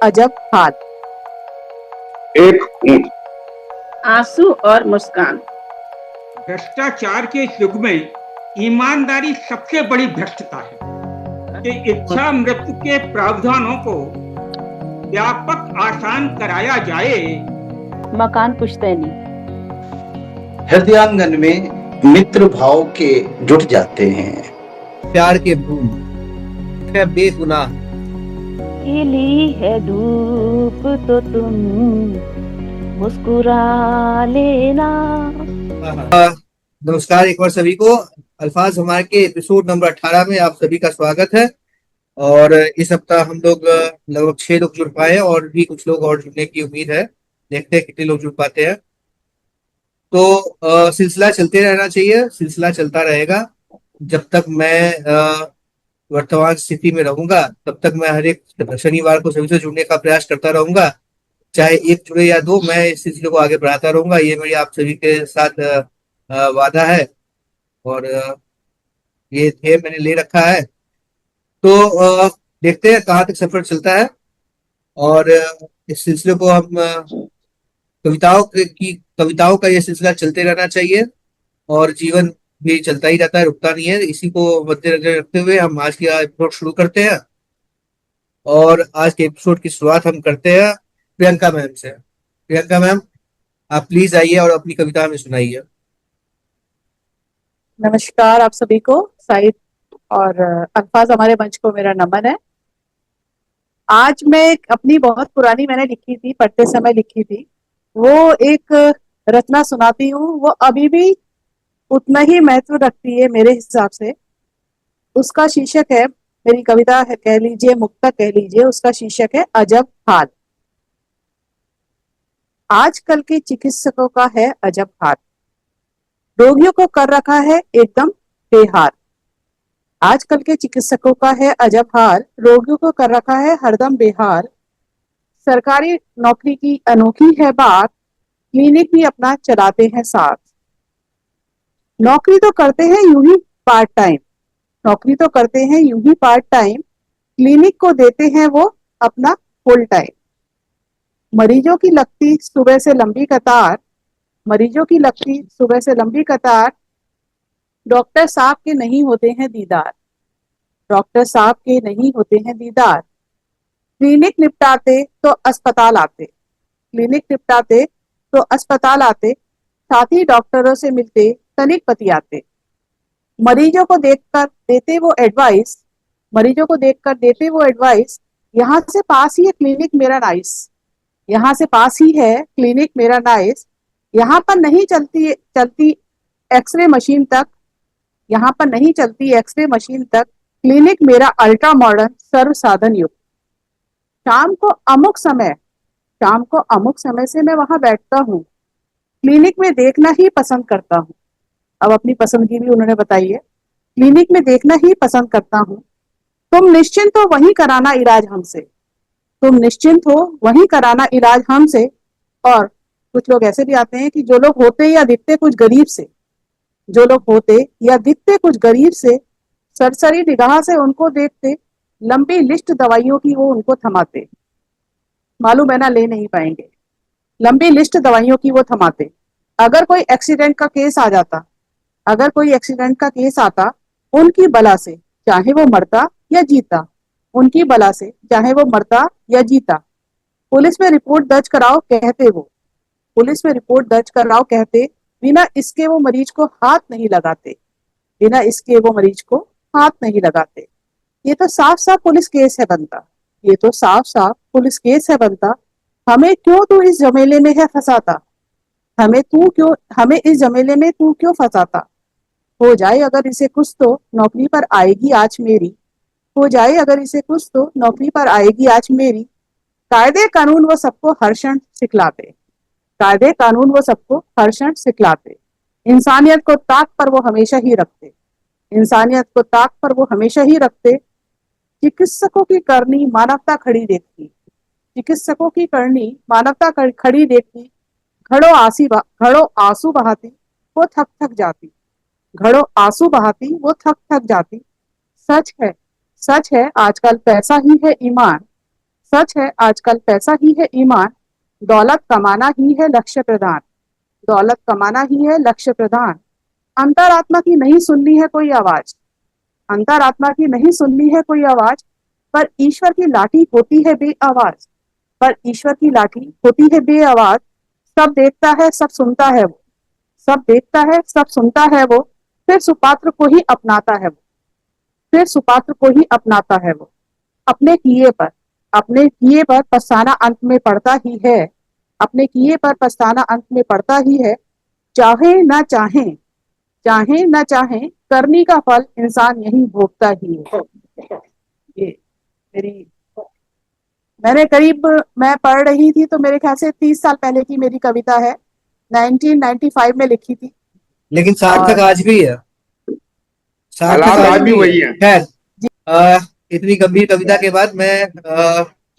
अजब हाल। एक ऊंट। आंसू और मुस्कान। भ्रष्टाचार के इस युग में ईमानदारी सबसे बड़ी भ्रष्टता है कि इच्छा मृत्यु के प्रावधानों को व्यापक आसान कराया जाए। मकान पुश्तैनी। हृदयांगन में मित्र भाव के जुट जाते हैं। प्यार के बूंद है बेगुनाह। खिली है धूप तो तुम मुस्कुरा लेना। नमस्कार एक बार सभी को। अल्फाज हमारे के एपिसोड नंबर 18 में आप सभी का स्वागत है। और इस हफ्ता हम लोग लगभग 6 लोग जुड़ पाए हैं और भी कुछ लोग और जुड़ने की उम्मीद है। देखते हैं कितने लोग जुड़ पाते हैं। तो सिलसिला चलते रहना चाहिए, सिलसिला चलता रहेगा जब तक मैं वर्तमान स्थिति में रहूंगा। तब तक मैं हर एक शनिवार को सभी से जुड़ने का प्रयास करता रहूंगा, चाहे एक जुड़े या दो। मैं इस सिलसिले को आगे बढ़ाता रहूंगा, ये मेरी आप सभी के साथ वादा है और ये ध्येय मैंने ले रखा है। तो देखते हैं कहाँ तक सफर चलता है। और इस सिलसिले को हम कविताओं का ये सिलसिला चलते रहना चाहिए और जीवन भी चलता ही रहता है, रुकता नहीं है। इसी को मद्देनजर रखते हुए हम आज की एपिसोड शुरू करते हैं। और आज के एपिसोड की शुरुआत हम करते हैं प्रियंका मैम से। प्रियंका मैम, आप प्लीज आइए और अपनी कविता में सुनाइए। नमस्कार आप सभी को। साइद और अल्फाज हमारे मंच को मेरा नमन है। आज मैं अपनी बहुत पुरानी मैंने लिखी थी, पढ़ते समय लिखी थी, वो एक रचना सुनाती हूँ। वो अभी भी उतना ही महत्व रखती है मेरे हिसाब से। उसका शीर्षक है, मेरी कविता है, कह लीजिए मुक्तक कह लीजिए, उसका शीर्षक है अजब हाल। आजकल के चिकित्सकों का है अजब हाल, रोगियों को कर रखा है एकदम बेहाल। आजकल के चिकित्सकों का है अजब हाल, रोगियों को कर रखा है हरदम बेहाल। सरकारी नौकरी की अनोखी है बात, क्लिनिक भी अपना चलाते हैं साथ। नौकरी तो करते हैं यूं ही पार्ट टाइम, नौकरी तो करते हैं यूं ही पार्ट टाइम, क्लिनिक को देते हैं वो अपना फुल टाइम। मरीजों की लगती सुबह से लंबी कतार, मरीजों की लगती सुबह से लंबी कतार, डॉक्टर साहब के नहीं होते हैं दीदार, डॉक्टर साहब के नहीं होते हैं दीदार। क्लिनिक निपटाते तो अस्पताल आते, क्लिनिक निपटाते तो अस्पताल आते, साथ ही डॉक्टरों से मिलते तनिक बतियाते। मरीजों को देखकर देते वो एडवाइस, मरीजों को देखकर देते वो एडवाइस, यहाँ से पास ही है क्लिनिक मेरा नाइस, यहाँ से पास ही है क्लिनिक मेरा नाइस। यहाँ पर नहीं चलती चलती एक्सरे मशीन तक, यहाँ पर नहीं चलती एक्सरे मशीन तक, क्लिनिक मेरा अल्ट्रा मॉडर्न सर्व साधन युक्त। शाम को अमुक समय, शाम को अमुक समय से मैं वहां बैठता हूँ, क्लिनिक में देखना ही पसंद करता हूँ। अब अपनी पसंद की भी उन्होंने बताई है, क्लिनिक में देखना ही पसंद करता हूँ। तुम निश्चिंत हो वहीं कराना इलाज हमसे, तुम निश्चिंत हो वहीं कराना इलाज हमसे। और कुछ लोग ऐसे भी आते हैं कि जो लोग होते या दिखते कुछ गरीब से, जो लोग होते या दिखते कुछ गरीब से, सरसरी निगाह से उनको देखते, लंबी लिस्ट दवाइयों की वो उनको थमाते। मालूम है ना ले नहीं पाएंगे, लंबी लिस्ट दवाइयों की वो थमाते। अगर कोई एक्सीडेंट का केस आ जाता, अगर कोई एक्सीडेंट का केस आता, उनकी बला से चाहे वो मरता या जीता, उनकी बला से चाहे वो मरता या जीता। पुलिस में रिपोर्ट दर्ज कराओ कहते वो, पुलिस में रिपोर्ट दर्ज कराओ कहते, बिना इसके वो मरीज को हाथ नहीं लगाते, बिना इसके वो मरीज को हाथ नहीं लगाते। ये तो साफ साफ पुलिस केस है बनता, ये तो साफ साफ पुलिस केस है बनता। हमें क्यों तू इस झमेले में है फंसाता, हमें इस झमेले में तू क्यों फंसाता। हो जाए अगर इसे कुछ तो नौकरी पर आएगी आज मेरी, हो जाए अगर इसे कुछ तो नौकरी पर आएगी आज मेरी। कायदे कानून वो सबको हर क्षण सिखलाते, कायदे कानून वो सबको हर क्षण सिखलाते। इंसानियत को ताक पर वो हमेशा ही रखते, इंसानियत को ताक पर वो हमेशा ही रखते। चिकित्सकों की करनी मानवता खड़ी देखती, चिकित्सकों की करनी मानवता खड़ी देखती। घड़ों आंसू बहाती वो थक थक जाती, घड़ों आंसू बहाती वो थक थक जाती। सच है, सच है आजकल पैसा ही है ईमान, सच है आजकल पैसा ही है ईमान, दौलत कमाना ही है लक्ष्य प्रधान, दौलत कमाना ही है लक्ष्य प्रधान। अंतरात्मा की नहीं सुननी है कोई आवाज, अंतरात्मा की नहीं सुननी है कोई आवाज, पर ईश्वर की लाठी होती है बेआवाज, पर ईश्वर की लाठी होती है बेआवाज। सब देखता है सब सुनता है वो, सब देखता है सब सुनता है वो, फिर सुपात्र को ही अपनाता है वो, फिर सुपात्र को ही अपनाता है वो। अपने किए पर, अपने किए पर पछताना अंत में पड़ता ही है, अपने किए पर पछताना अंत में पड़ता ही है। चाहे ना चाहे, चाहे ना चाहे, करनी का फल इंसान यही भोगता ही है। ये मेरी, मैंने करीब, मैं पढ़ रही थी तो मेरे ख्याल से 30 साल पहले की मेरी कविता है, 1995 में लिखी थी। लेकिन सार्थक और- आज भी है, सार्थक हालात आज आज भी भी वही है। है। खैर, इतनी गंभीर कविता के बाद मैं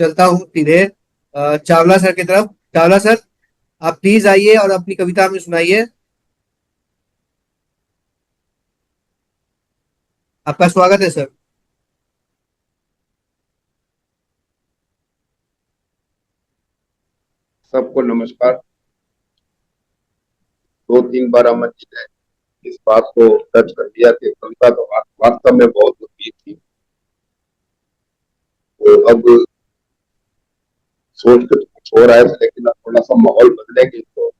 चलता हूँ सीधे चावला सर की तरफ। चावला सर, आप प्लीज आइए और अपनी कविता हमें सुनाइए। आपका स्वागत है सर। सबको नमस्कार। 2-3 बार अमन जी ने इस बात को दर्ज कर दिया कि कविता तो वास्तव में बहुत गंभीर थी। तो अब सोच के तो कुछ हो रहा है, लेकिन अब थोड़ा सा माहौल बदलेंगे तो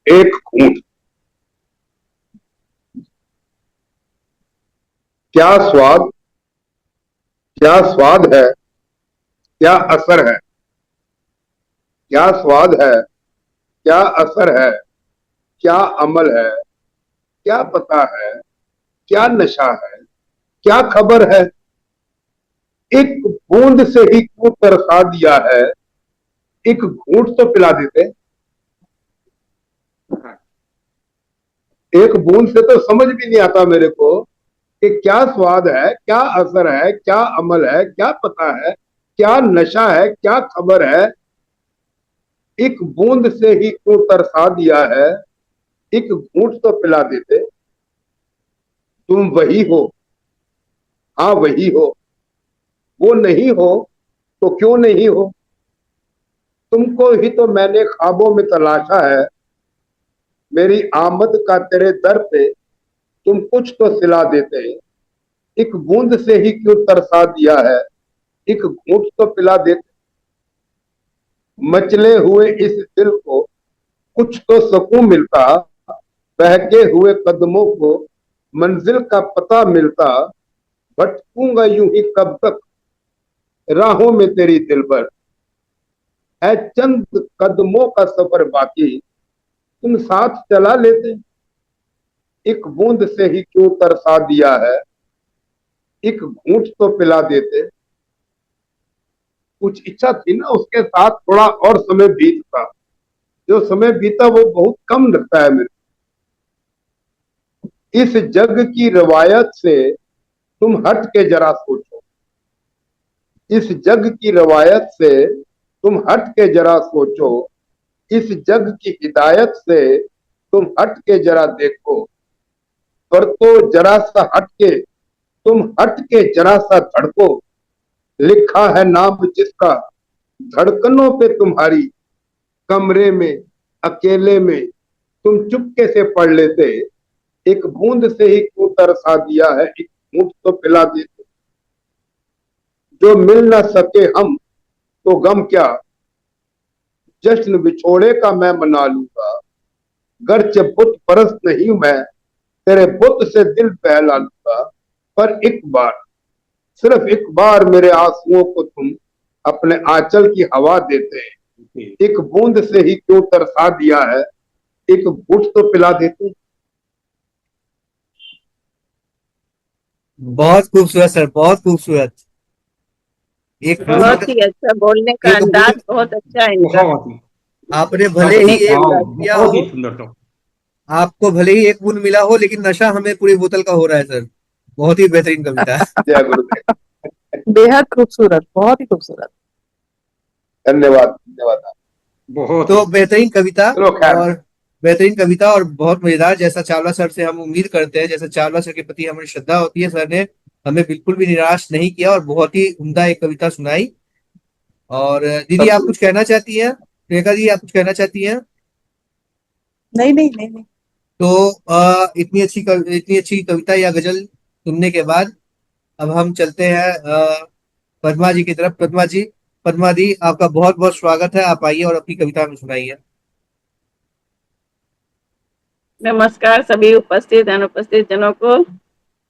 एक घूंट, क्या स्वाद, क्या स्वाद है, क्या असर है, क्या स्वाद है, क्या असर है, क्या अमल है, क्या पता है, क्या नशा है, क्या खबर है। एक बूंद से ही क्यों तरसा दिया है, एक घूंट तो पिला देते। एक बूंद से तो समझ भी नहीं आता मेरे को कि क्या स्वाद है, क्या असर है, क्या अमल है, क्या पता है, क्या नशा है, क्या खबर है। एक बूंद से ही क्यों तरसा दिया है, एक घूंट तो पिला देते। तुम वही हो, हाँ वही हो, वो नहीं हो तो क्यों नहीं हो। तुमको ही तो मैंने ख्वाबों में तलाशा है, मेरी आमद का तेरे दर पे तुम कुछ तो सिला देते। एक बूंद से ही क्यों तरसा दिया है, एक घूंट तो पिला देते। मचले हुए इस दिल को कुछ तो सुकून मिलता, बहके हुए कदमों को मंजिल का पता मिलता। भटकूंगा यूं ही कब तक राहों में तेरी दिलबर, है चंद कदमों का सफर बाकी तुम साथ चला लेते। एक बूंद से ही क्यों तरसा दिया है, एक घूंट तो पिला देते। कुछ इच्छा थी ना उसके साथ थोड़ा और समय बीतता, जो समय बीता वो बहुत कम लगता है मेरे। इस जग की रवायत से तुम हट के जरा सोचो, इस जग की रवायत से तुम हट के जरा सोचो, इस जग की हिदायत से तुम हट के जरा देखो। पर तो जरा सा हट के, तुम हट के जरा सा धड़को, लिखा है नाम जिसका धड़कनों पे तुम्हारी। कमरे में अकेले में तुम चुपके से पढ़ लेते, एक बूंद से ही क्यों तरसा दिया है, एक घूंट तो पिला देते। जो मिल ना सके हम तो गम क्या, जश्न बिछोड़े का मैं मना लूंगा। गर्चे बुत परस्त नहीं मैं, तेरे बुत से दिल बहला लूंगा। पर एक बार, सिर्फ एक बार मेरे आंसुओं को तुम अपने आंचल की हवा देते। एक बूंद से ही क्यों तरसा दिया है, एक घूंट तो पिला देते। बहुत खूबसूरत सर, बहुत खूबसूरत। एक बूंद, बहुत ही अच्छा बोलने का एक अंदाज बूंद, बहुत अच्छा है इनका। बहुत ही आपने भले ही एक भाव, बूंद लिया बहुत हो, ही सुंदर था। आपको भले ही एक बूंद मिला हो, लेकिन नशा हमें पूरी बोतल का हो रहा है सर। बहुत ही बेहतरीन कविता है। जय गुरुदेव, बेहद खूबसूरत, बहुत ही खूबसूरत। धन्यवाद धन्यवाद। बहुत तो बेहतरीन कविता, चलो खैर। और बेहतरीन कविता और बहुत मजेदार, जैसा चावला सर से हम उम्मीद करते हैं, जैसा चावला सर के प्रति हमारी श्रद्धा होती है, सर ने हमें बिल्कुल भी निराश नहीं किया और बहुत ही उम्दा एक कविता सुनाई। और दीदी आप कुछ कहना चाहती हैं? प्रियंका जी आप कुछ कहना चाहती हैं? नहीं नहीं नहीं नहीं। तो इतनी अच्छी कविता या गजल सुनने के बाद अब हम चलते हैं पद्मा जी की तरफ। पद्मा दी आपका बहुत बहुत स्वागत है, आप आइए और अपनी कविता हमें सुनाइए। नमस्कार सभी उपस्थित अनुपस्थित जनों को।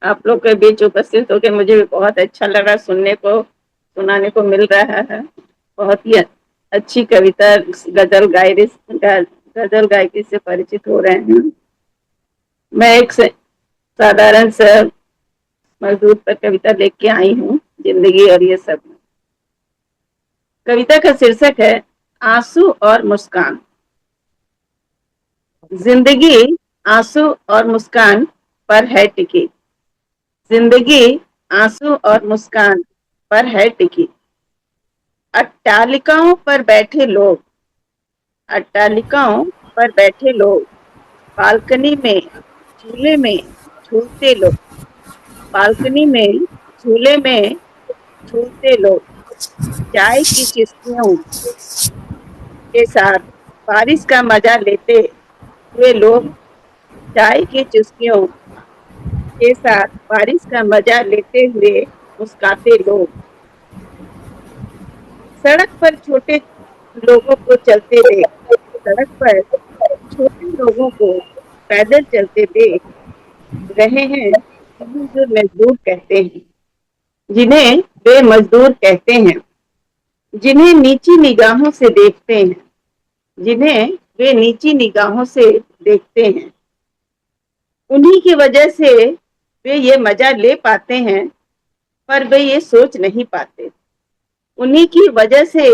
आप लोग के बीच उपस्थित होकर मुझे भी बहुत अच्छा लगा, सुनने को सुनाने को मिल रहा है। बहुत ही अच्छी कविता गजल गायकी से परिचित हो रहे हैं। मैं एक साधारण सा मजदूर पर कविता लेके आई हूँ, जिंदगी और ये सब। कविता का शीर्षक है आंसू और मुस्कान। जिंदगी आंसू और मुस्कान पर है टिकी। जिंदगी आंसू और मुस्कान पर है टिकी। अट्टालिकाओं पर बैठे लोग, अट्टालिकाओं पर बैठे लोग, बालकनी में झूले में झूलते लोग, बालकनी में झूले में झूलते लोग, चाय की चुस्कियों के साथ बारिश का मजा लेते हुए लोग, चाय की चुस्कियों के साथ बारिश का मजा लेते हुए मुस्काते लोग, सड़क पर छोटे लोगों को चलते देख, सड़क पर छोटे लोगों को पैदल चलते देख रहे हैं, जिन्हें जो मजदूर कहते हैं, जिन्हें वे मजदूर कहते हैं, जिन्हें नीची निगाहों से देखते हैं, जिन्हें वे नीची निगाहों से देखते हैं। उन्हीं की वजह से वे ये मजा ले पाते हैं, पर वे ये सोच नहीं पाते। उन्हीं की वजह से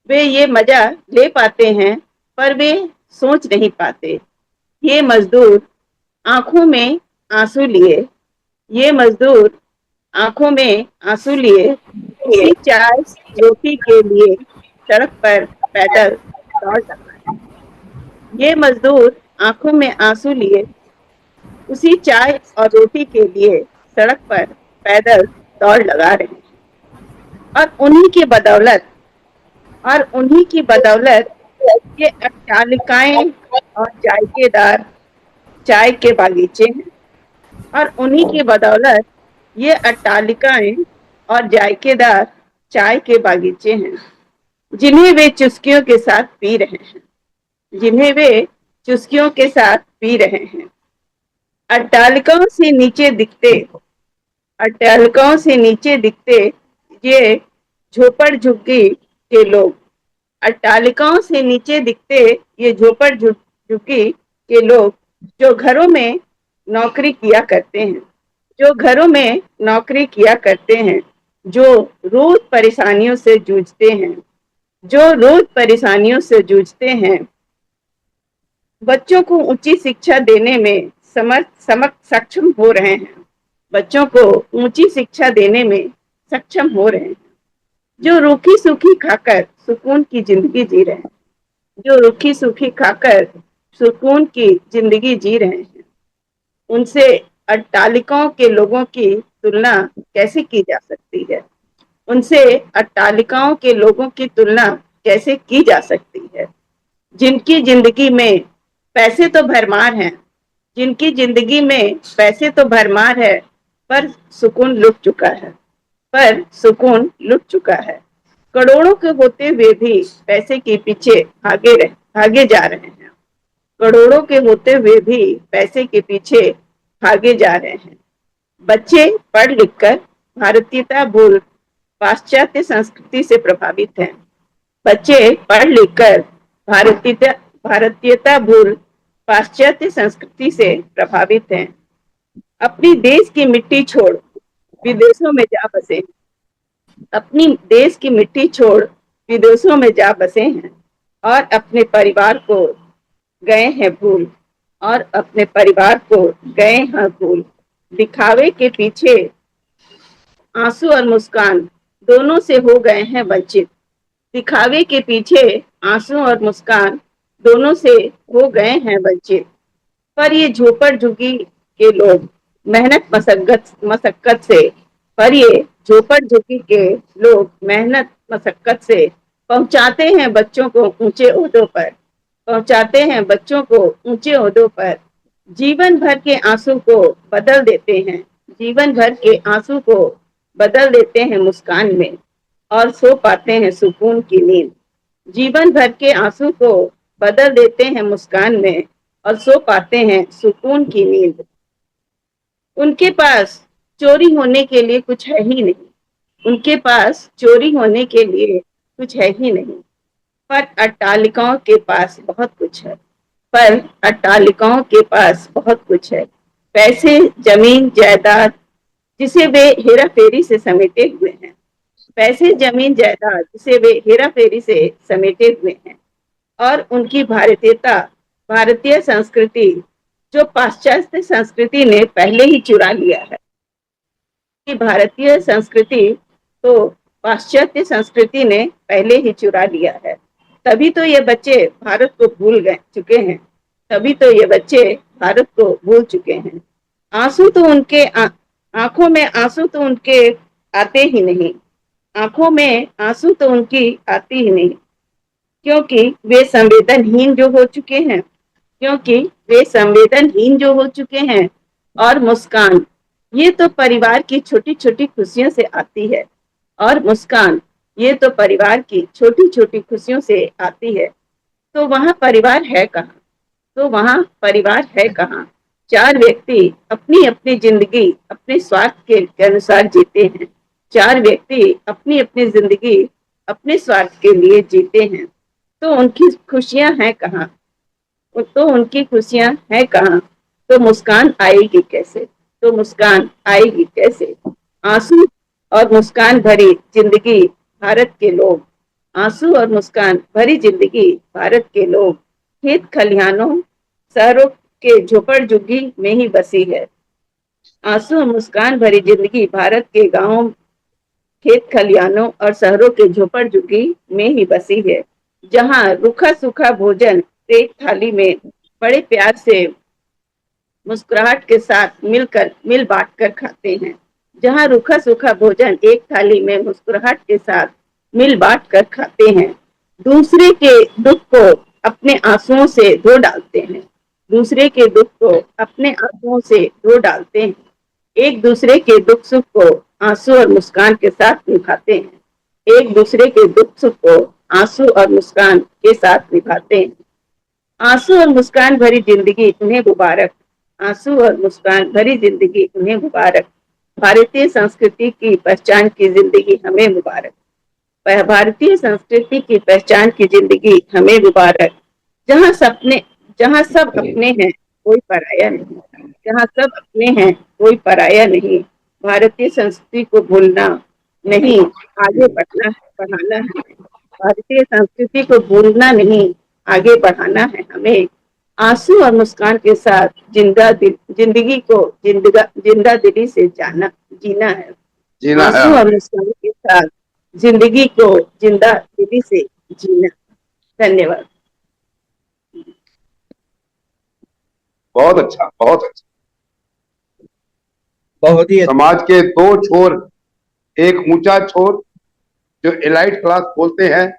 वे ये मजा ले पाते हैं, पर वे सोच नहीं पाते। ये मजदूर आंखों में आंसू लिए, ये मजदूर आंखों में आंसू लिए, उसी चाय रोटी के लिए सड़क पर पैदल दौड़ रहा है। ये मजदूर आंखों में आंसू लिए, उसी चाय और रोटी के लिए सड़क पर पैदल दौड़ लगा रहे हैं। और उन्हीं की बदौलत ये अट्टालिकाएं और जायकेदार चाय के बागीचे हैं। और उन्हीं की बदौलत ये अट्टालिकाएं और जायकेदार चाय के बागीचे हैं, जिन्हें वे चुस्कियों के साथ पी रहे हैं, जिन्हें वे चुस्कियों के साथ पी रहे हैं। अट्टालिकाओं से नीचे दिखते ये झोपड़ झुग्गी के लोग, अट्टालिकाओं से नीचे दिखते ये झोपड़ झुग्गी के लोग, जो घरों में नौकरी किया करते हैं, जो घरों में नौकरी किया करते हैं, जो रोज परेशानियों से जूझते हैं, जो रोज परेशानियों से जूझते हैं। बच्चों को ऊंची शिक्षा देने में सक्षम हो रहे हैं, बच्चों को ऊंची शिक्षा देने में सक्षम हो रहे हैं। जो रूखी सूखी खाकर सुकून की जिंदगी जी रहे हैं, जो रूखी सूखी खाकर सुकून की जिंदगी जी रहे हैं, उनसे अट्टालिकाओं के लोगों की तुलना कैसे की जा सकती है? उनसे अट्टालिकाओं के लोगों की तुलना कैसे की जा सकती है? जिनकी जिंदगी में पैसे तो भरमार हैं, जिनकी जिंदगी में पैसे तो भरमार है, पर सुकून लुट चुका है, पर सुकून लुट चुका है। करोड़ों के होते हुए भी पैसे के पीछे भागे जा रहे हैं, करोड़ों के होते हुए भी पैसे के पीछे भागे जा रहे हैं। बच्चे पढ़ लिखकर भारतीयता भूल पाश्चात्य संस्कृति से प्रभावित हैं, बच्चे पढ़ लिखकर भारतीयता भूल पाश्चात्य संस्कृति से प्रभावित हैं। अपनी देश की मिट्टी छोड़ विदेशों में जा बसे, अपनी देश की मिट्टी छोड़ विदेशों में जा बसे हैं, और अपने परिवार को गए हैं भूल, और अपने परिवार को गए हैं भूल। दिखावे के पीछे आंसू और मुस्कान दोनों से हो गए हैं वंचित, दिखावे के पीछे आंसू और मुस्कान दोनों से हो गए हैं वंचित। पर ये झोपड़ झुग्गी के लोग, मेहनत मशक्कत मशक्कत से, पर ये झोपड़ झुकी के लोग मेहनत मशक्कत से पहुंचाते हैं बच्चों को ऊंचे ओहदों पर, पहुंचाते हैं बच्चों को ऊंचे ओहदों पर। जीवन भर के आंसू को बदल देते हैं, जीवन भर के आंसू को बदल देते हैं मुस्कान में, और सो पाते हैं सुकून की नींद। जीवन भर के आंसू को बदल देते हैं मुस्कान में, और सो पाते हैं सुकून की नींद। उनके पास चोरी होने के लिए कुछ है ही नहीं, उनके पास चोरी होने के लिए कुछ है ही नहीं, पर अट्टालिकाओं के पास बहुत कुछ है, पर अट्टालिकाओं के पास बहुत कुछ है। पैसे, जमीन, जायदाद, जिसे वे हेरा फेरी से समेटे हुए हैं। पैसे, जमीन, जायदाद, जिसे वे हेरा फेरी से समेटे हुए हैं। और उनकी भारतीयता, भारतीय संस्कृति, जो पाश्चात्य संस्कृति ने पहले ही चुरा लिया है। कि भारतीय संस्कृति तो पाश्चात्य संस्कृति ने पहले ही चुरा लिया है। तभी तो ये बच्चे भारत को भूल गए चुके हैं, तभी तो ये बच्चे भारत को भूल चुके हैं। आंसू तो उनके आंखों में आंसू तो उनके आते ही नहीं, आंखों में आंसू तो उनकी आती ही नहीं, क्योंकि वे संवेदनहीन जो हो चुके हैं, क्योंकि वे संवेदनहीन जो हो चुके हैं। और मुस्कान, ये तो परिवार की छोटी छोटी खुशियों से आती है, और मुस्कान, ये तो परिवार की छोटी छोटी खुशियों से आती है। तो वहाँ परिवार है कहाँ, तो वहाँ परिवार है कहाँ। चार व्यक्ति अपनी अपनी जिंदगी अपने स्वार्थ के अनुसार जीते हैं, चार व्यक्ति अपनी अपनी जिंदगी अपने स्वार्थ के लिए जीते हैं। तो उनकी खुशियां हैं कहाँ, तो उनकी खुशियां हैं कहाँ। तो मुस्कान आएगी कैसे, तो मुस्कान आएगी कैसे। आंसू और मुस्कान भरी जिंदगी भारत के लोग, आंसू और मुस्कान भरी जिंदगी भारत के लोग खेत खलिहानों शहरों के झोपड़ झुग्गी में ही बसी है। आंसू और मुस्कान भरी जिंदगी भारत के गांवों, खेत खलिहानों और शहरों के झोपड़ झुग्गी में ही बसी है, जहाँ रूखा सूखा भोजन एक थाली में बड़े प्यार से मुस्कुराहट के साथ मिल बांट कर खाते हैं, जहाँ रूखा सूखा भोजन एक थाली में मुस्कुराहट के साथ मिल बांट कर खाते हैं। दूसरे के दुख को अपने आंसुओं से धो डालते हैं, दूसरे के दुख को अपने आंसुओं से धो डालते हैं। एक दूसरे के दुख सुख को आंसू और मुस्कान के साथ निभाते हैं, एक दूसरे के दुख सुख को आंसू और मुस्कान के साथ निभाते हैं। आंसू और मुस्कान भरी जिंदगी उन्हें मुबारक, आंसू और मुस्कान भरी जिंदगी उन्हें मुबारक। भारतीय संस्कृति की पहचान की जिंदगी हमें मुबारक, भारतीय संस्कृति की पहचान की जिंदगी हमें मुबारक। जहाँ सपने, जहाँ सब अपने हैं कोई पराया नहीं, जहाँ सब अपने हैं कोई पराया नहीं। भारतीय संस्कृति को भूलना नहीं, आगे बढ़ाना है। भारतीय संस्कृति को भूलना नहीं, आगे बढ़ाना है हमें। आंसू और मुस्कान के साथ जिंदगी को जिंदा दिली से जीना है। जीना है। आंसू और मुस्कान के साथ जिंदगी को जिंदा दिली से जीना। धन्यवाद। बहुत अच्छा, बहुत अच्छा। बहुत ही समाज के दो छोर, एक ऊंचा छोर जो एलाइट क्लास बोलते हैं,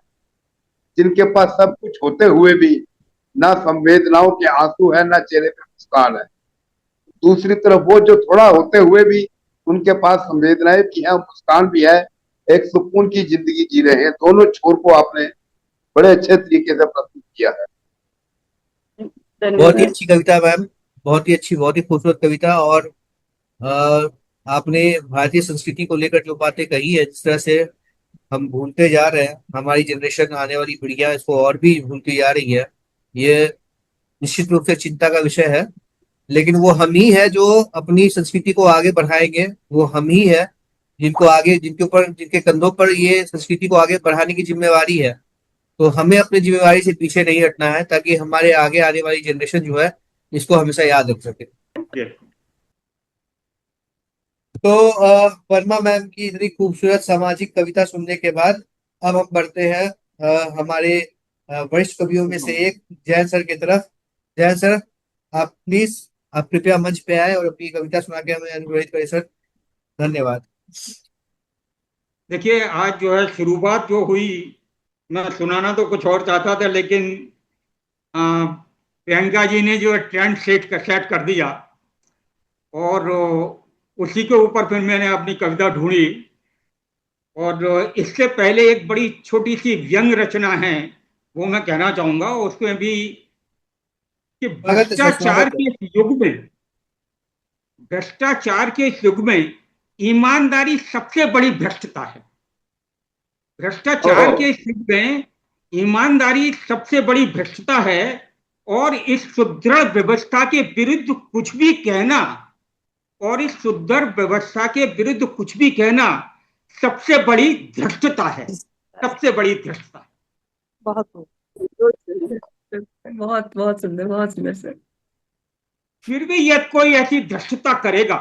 जिनके पास सब कुछ होते हुए भी ना संवेदनाओं के आंसू है, ना चेहरे पे मुस्कान है। दूसरी तरफ वो जो थोड़ा होते हुए भी उनके पास संवेदनाएं भी है, मुस्कान भी है, एक सुकून की जिंदगी जी रहे हैं। दोनों छोर को आपने बड़े अच्छे तरीके से प्रस्तुत किया है। बहुत ही अच्छी कविता मैम, बहुत ही अच्छी, बहुत ही खूबसूरत कविता। और आपने भारतीय संस्कृति को लेकर जो बातें कही है, जिस तरह से हम भूलते जा रहे हैं, हमारी जनरेशन, आने वाली पीढ़ियां इसको और भी भूलती जा रही है, ये निश्चित रूप से चिंता का विषय है। लेकिन वो हम ही है जो अपनी संस्कृति को आगे बढ़ाएंगे, वो हम ही है जिनको आगे, जिनके कंधों पर ये संस्कृति को आगे बढ़ाने की जिम्मेवारी है। तो हमें अपनी जिम्मेवारी से पीछे नहीं हटना है, ताकि हमारे आगे आने वाली जनरेशन जो है इसको हमेशा याद रख सके। तो वर्मा मैम की इतनी खूबसूरत सामाजिक कविता सुनने के बाद अब हम बढ़ते हैं हमारे वरिष्ठ कवियों में से एक जैन सर की तरफ। जैन सर, आप प्लीज आप कृपया मंच पे आए और अपनी कविता सुना के हमें अनुग्रहित करें सर। धन्यवाद। देखिए, आज जो है शुरुआत जो हुई, मैं सुनाना तो कुछ और चाहता था, लेकिन प्रियंका जी ने जो ट्रेंड सेट कर दिया, और उसी के ऊपर फिर मैंने अपनी कविता ढूंढी। और इससे पहले एक बड़ी छोटी सी व्यंग रचना है, वो मैं कहना चाहूंगा उसमें भी, कि स्वागत है सर, स्वागत है। भ्रष्टाचार के इस युग में ईमानदारी सबसे बड़ी भ्रष्टता है। भ्रष्टाचार ओहो, के इस युग में ईमानदारी सबसे बड़ी भ्रष्टता है, और इस सुदृढ़ व्यवस्था के विरुद्ध कुछ भी कहना, और इस सुदृढ़ व्यवस्था के विरुद्ध कुछ भी कहना सबसे बड़ी धृष्टता है, सबसे बड़ी धृष्टता है। बहुत खूब। बहुत बहुत सुंदर, बहुत सुंदर सर। फिर भी यदि कोई ऐसी धृष्टता करेगा,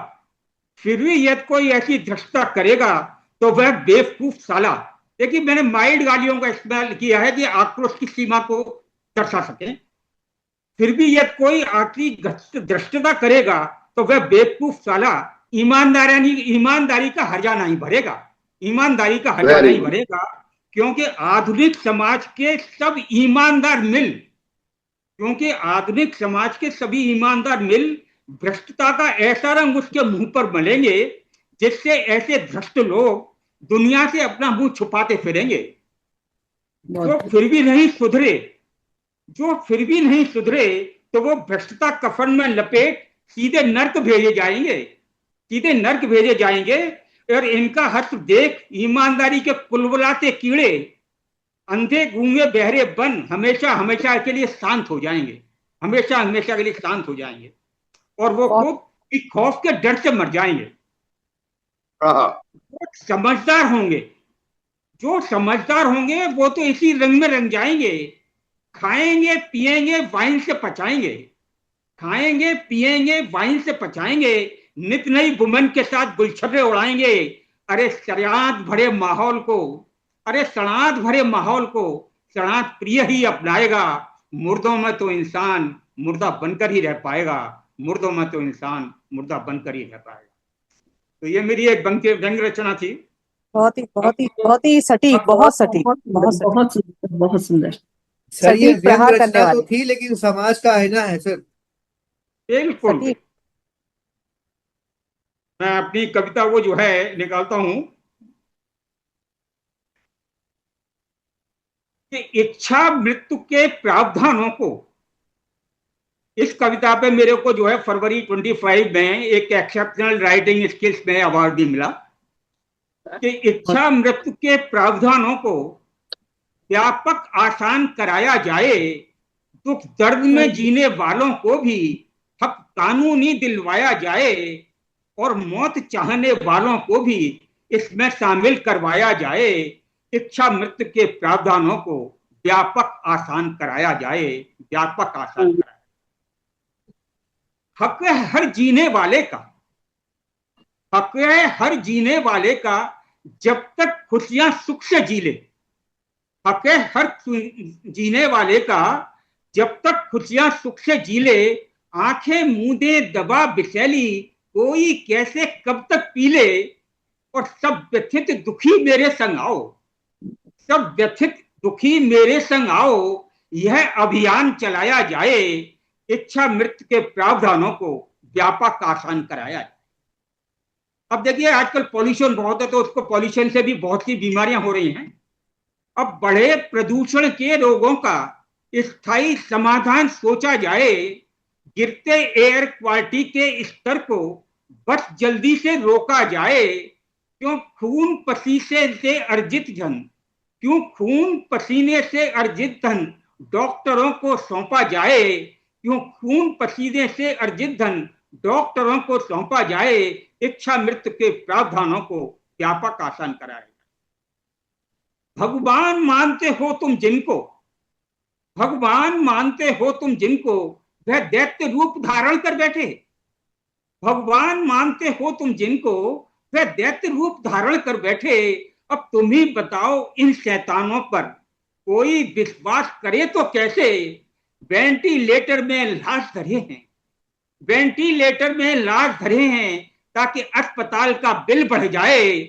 फिर भी यदि कोई ऐसी धृष्टता करेगा, तो वह बेवकूफ साला। देखिए, मैंने माइल्ड गालियों का इस्तेमाल किया है कि आक्रोश की सीमा को दर्शा सके। फिर भी यदि कोई आखिरी धृष्टता करेगा, तो वह बेवकूफ साला ईमानदारी का हर्जा नहीं भरेगा, ईमानदारी का हर्जा वेरी नहीं गुड। भरेगा। क्योंकि आधुनिक समाज के सब ईमानदार मिल क्योंकि आधुनिक समाज के सभी ईमानदार मिल भ्रष्टता का ऐसा रंग उसके मुंह पर मलेंगे, जिससे ऐसे भ्रष्ट लोग दुनिया से अपना मुंह छुपाते फिरेंगे। जो फिर भी नहीं सुधरे जो फिर भी नहीं सुधरे, तो वो भ्रष्टता कफन में लपेट सीधे नर्क भेजे जाएंगे, सीधे नर्क भेजे जाएंगे। और इनका हर्ष देख ईमानदारी के कुलबुलाते कीड़े, अंधे गूंगे बहरे बन हमेशा हमेशा के लिए शांत हो जाएंगे, हमेशा हमेशा के लिए शांत हो जाएंगे। और वो बहुत खुद खौफ के डर से मर जाएंगे। हाँ, जो समझदार होंगे जो समझदार होंगे वो तो इसी रंग में रंग जाएंगे। खाएंगे पिएंगे वाइन से पचाएंगे, खाएंगे पिएंगे वाइन से पचाएंगे, नित नई वुमन के साथ गुलछर्रे उड़ाएंगे। अरे शराब भरे माहौल को अरे सड़ात भरे माहौल को सड़ात प्रिय ही अपनाएगा। मुर्दों में तो इंसान मुर्दा बनकर ही रह पाएगा, मुर्दों में तो इंसान मुर्दा बनकर ही रह पाएगा। तो ये मेरी एक व्यंग रचना थी। बहुत ही बहुत ही बहुत ही सटीक, बहुत सटीक, बहुत सटीक, बहुत सुंदर, बहुत सुंदर। सर ये सटीक व्यंग प्रहार करने रचना तो वाली। थी, लेकिन समाज का आईना है सर। बिल्कुल। सटीक। मैं अपनी कविता वो जो है निकालता हूं कि इच्छा मृत्यु के प्रावधानों को, इस कविता पे मेरे को जो है फरवरी 25 में एक एक्सेप्शनल राइटिंग स्किल्स में अवार्ड भी मिला, कि इच्छा मृत्यु के प्रावधानों को व्यापक आसान कराया जाए, दुख दर्द में जीने वालों को भी हक कानूनी दिलवाया जाए, और मौत चाहने वालों को भी इसमें शामिल करवाया जाए। इच्छा मृत्यु के प्रावधानों को व्यापक आसान कराया जाए, व्यापक आसान कराया। हक है हर जीने वाले का, हक है हर जीने वाले का, जब तक खुशियां सुख से जी ले। हक है हर जीने वाले का, जब तक खुशियां सुख से जी ले। आंखें मूंदे दबा बिसैली, कोई कैसे कब तक पी ले। और सब व्यथित दुखी मेरे संग आओ, सब व्यथित दुखी मेरे संग आओ, यह अभियान चलाया जाए। इच्छा मृत्यु के प्रावधानों को व्यापक आसान कराया जाए। अब देखिए, आजकल पॉल्यूशन बहुत है, तो उसको पॉल्यूशन से भी बहुत सी बीमारियां हो रही हैं। अब बढ़े प्रदूषण के रोगों का स्थायी समाधान सोचा जाए। गिरते एयर क्वालिटी के स्तर को बस जल्दी से रोका जाए। क्यों खून पसीने से अर्जित धन क्यों खून पसीने से अर्जित धन डॉक्टरों को सौंपा जाए। क्यों खून पसीने से अर्जित धन डॉक्टरों को सौंपा जाए। इच्छा मृत्यु के प्रावधानों को व्यापक आसान कराए। भगवान मानते हो तुम जिनको, भगवान मानते हो तुम जिनको, वह दैत्य रूप धारण कर बैठे। भगवान मानते हो तुम जिनको, वह दैत्य रूप धारण कर बैठे। अब तुम ही बताओ इन शैतानों पर कोई विश्वास करे तो कैसे। वेंटिलेटर में लाश धरे हैं, वेंटिलेटर में लाश धरे हैं ताकि अस्पताल का बिल बढ़ जाए,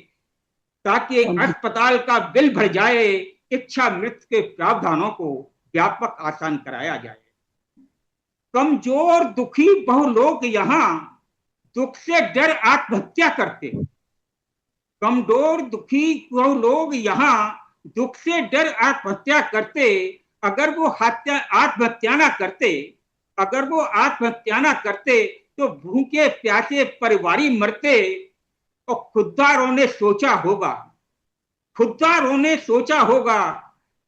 ताकि अस्पताल का बिल बढ़ जाए। इच्छा मृत्यु के प्रावधानों को व्यापक आसान कराया जाए। कमजोर दुखी बहु लोग यहाँ दुख से डर आत्महत्या करते। कमजोर दुखी बहु लोग यहाँ दुख से डर आत्महत्या करते। अगर वो आत्महत्या ना करते, अगर वो आत्महत्या ना करते तो भूखे प्यासे परिवारी मरते। और खुददारों ने सोचा होगा, खुददारों ने सोचा होगा,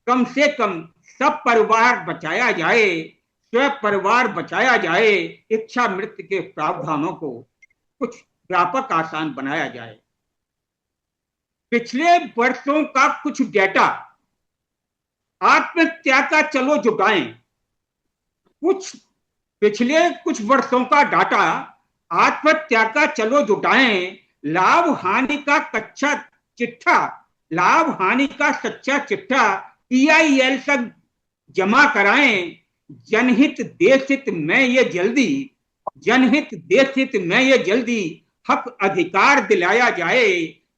कम से कम सब परिवार बचाया जाए, स्व परिवार बचाया जाए। इच्छा मृत्यु के प्रावधानों को कुछ व्यापक आसान बनाया जाए। पिछले वर्षों का कुछ डेटा आत्महत्या का चलो जुटाएं। पिछले कुछ वर्षों का डाटा आत्महत्या का चलो जुटाएं। लाभ हानि का कच्चा चिट्ठा, लाभ हानि का सच्चा चिट्ठा PIL तक जमा कराएं। जनहित देशहित में ये जल्दी, जनहित देशहित में ये जल्दी हक अधिकार दिलाया जाए,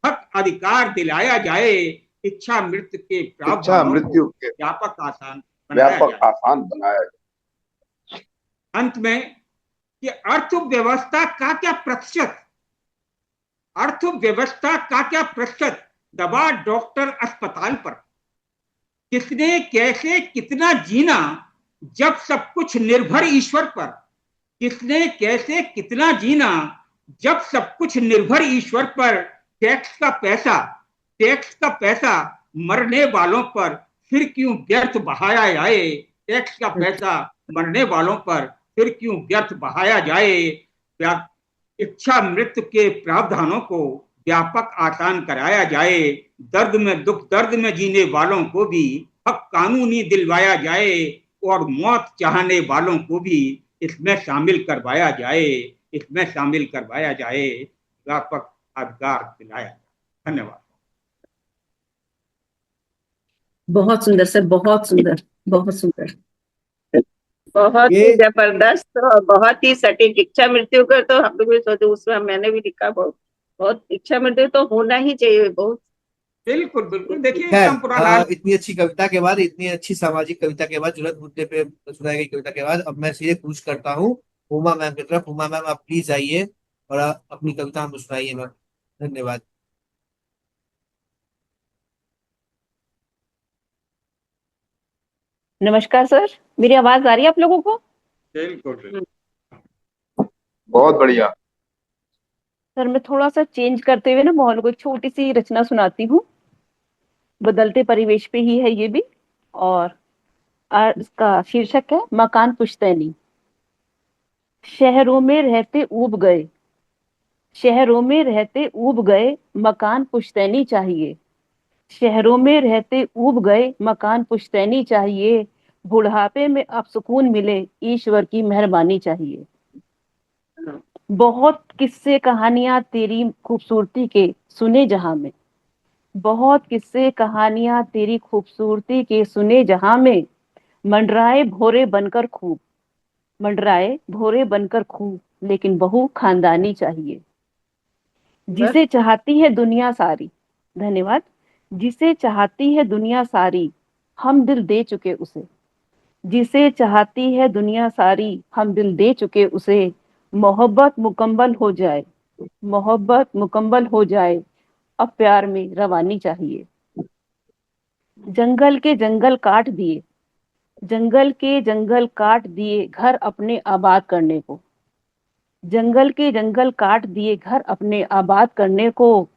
हक अधिकार दिलाया जाए। इच्छा मृत्यु के प्रावधानों को व्यापक आसान बनाया जाए। अंत में कि अर्थव्यवस्था का क्या प्रतिशत, अर्थव्यवस्था का क्या प्रतिशत दबा डॉक्टर अस्पताल पर। किसने कैसे कितना जीना जब सब कुछ निर्भर ईश्वर पर। किसने कैसे कितना जीना जब सब कुछ निर्भर ईश्वर पर। टैक्स का पैसा मरने वालों पर फिर क्यों व्यर्थ बहाया जाए। टैक्स का पैसा मरने वालों पर फिर क्यों व्यर्थ बहाया जाए। इच्छा मृत्यु के प्रावधानों को व्यापक आसान कराया जाए। दर्द में दुख दर्द में जीने वालों को भी हक कानूनी दिलवाया जाए और मौत चाहने वालों को भी इसमें शामिल करवाया जाए, इसमें शामिल करवाया जाए। व्यापक अधिकार दिलाया जाए। धन्यवाद। बहुत सुंदर सर, बहुत सुंदर, बहुत सुंदर। बहुत ही जबरदस्त और बहुत ही सटीक। इच्छा मृत्यु का तो हम लोग भी सोचे, उसमें मैंने भी लिखा बहुत बहुत इच्छा मृत्यु तो होना ही चाहिए। बहुत बिल्कुल बिल्कुल। देखिए इतनी अच्छी कविता के बाद, इतनी अच्छी सामाजिक कविता के बाद, ज्वलंत मुद्दे पे सुनाई गई कविता के बाद, अब मैं सीधे पूछ करता हूँ उमा मैम की तरफ। उमा मैम, आप प्लीज आइए और अपनी कविता हमें सुनाइए मैम। धन्यवाद। नमस्कार सर, मेरी आवाज आ रही है आप लोगों को? बिल्कुल। बहुत बढ़िया। सर मैं थोड़ा सा चेंज करते हुए ना माहौल को एक छोटी सी रचना सुनाती हूँ। बदलते परिवेश पे ही है ये भी, और इसका शीर्षक है मकान पुश्तैनी। शहरों में रहते ऊब गए, शहरों में रहते ऊब गए, मकान पुश्तैनी चाहिए। शहरों में रहते ऊब गए, मकान पुश्तैनी चाहिए। बुढ़ापे में अब सुकून मिले, ईश्वर की मेहरबानी चाहिए। बहुत किस्से कहानियां तेरी खूबसूरती के सुने जहां में, बहुत किस्से कहानियां तेरी खूबसूरती के सुने जहां में। मंडराए भोरे बनकर खूब, मंडराए भोरे बनकर खूब, लेकिन बहू खानदानी चाहिए। जिसे चाहती है दुनिया सारी, धन्यवाद। जिसे चाहती है दुनिया सारी, हम दिल दे चुके उसे। जिसे चाहती है दुनिया सारी, हम दिल दे चुके उसे। मोहब्बत मुकम्मल हो जाए, मोहब्बत मुकम्मल हो जाए, अब प्यार में रवानी चाहिए। जंगल के जंगल काट दिए, जंगल के जंगल काट दिए घर अपने आबाद करने को। जंगल के जंगल काट दिए घर अपने आबाद करने को।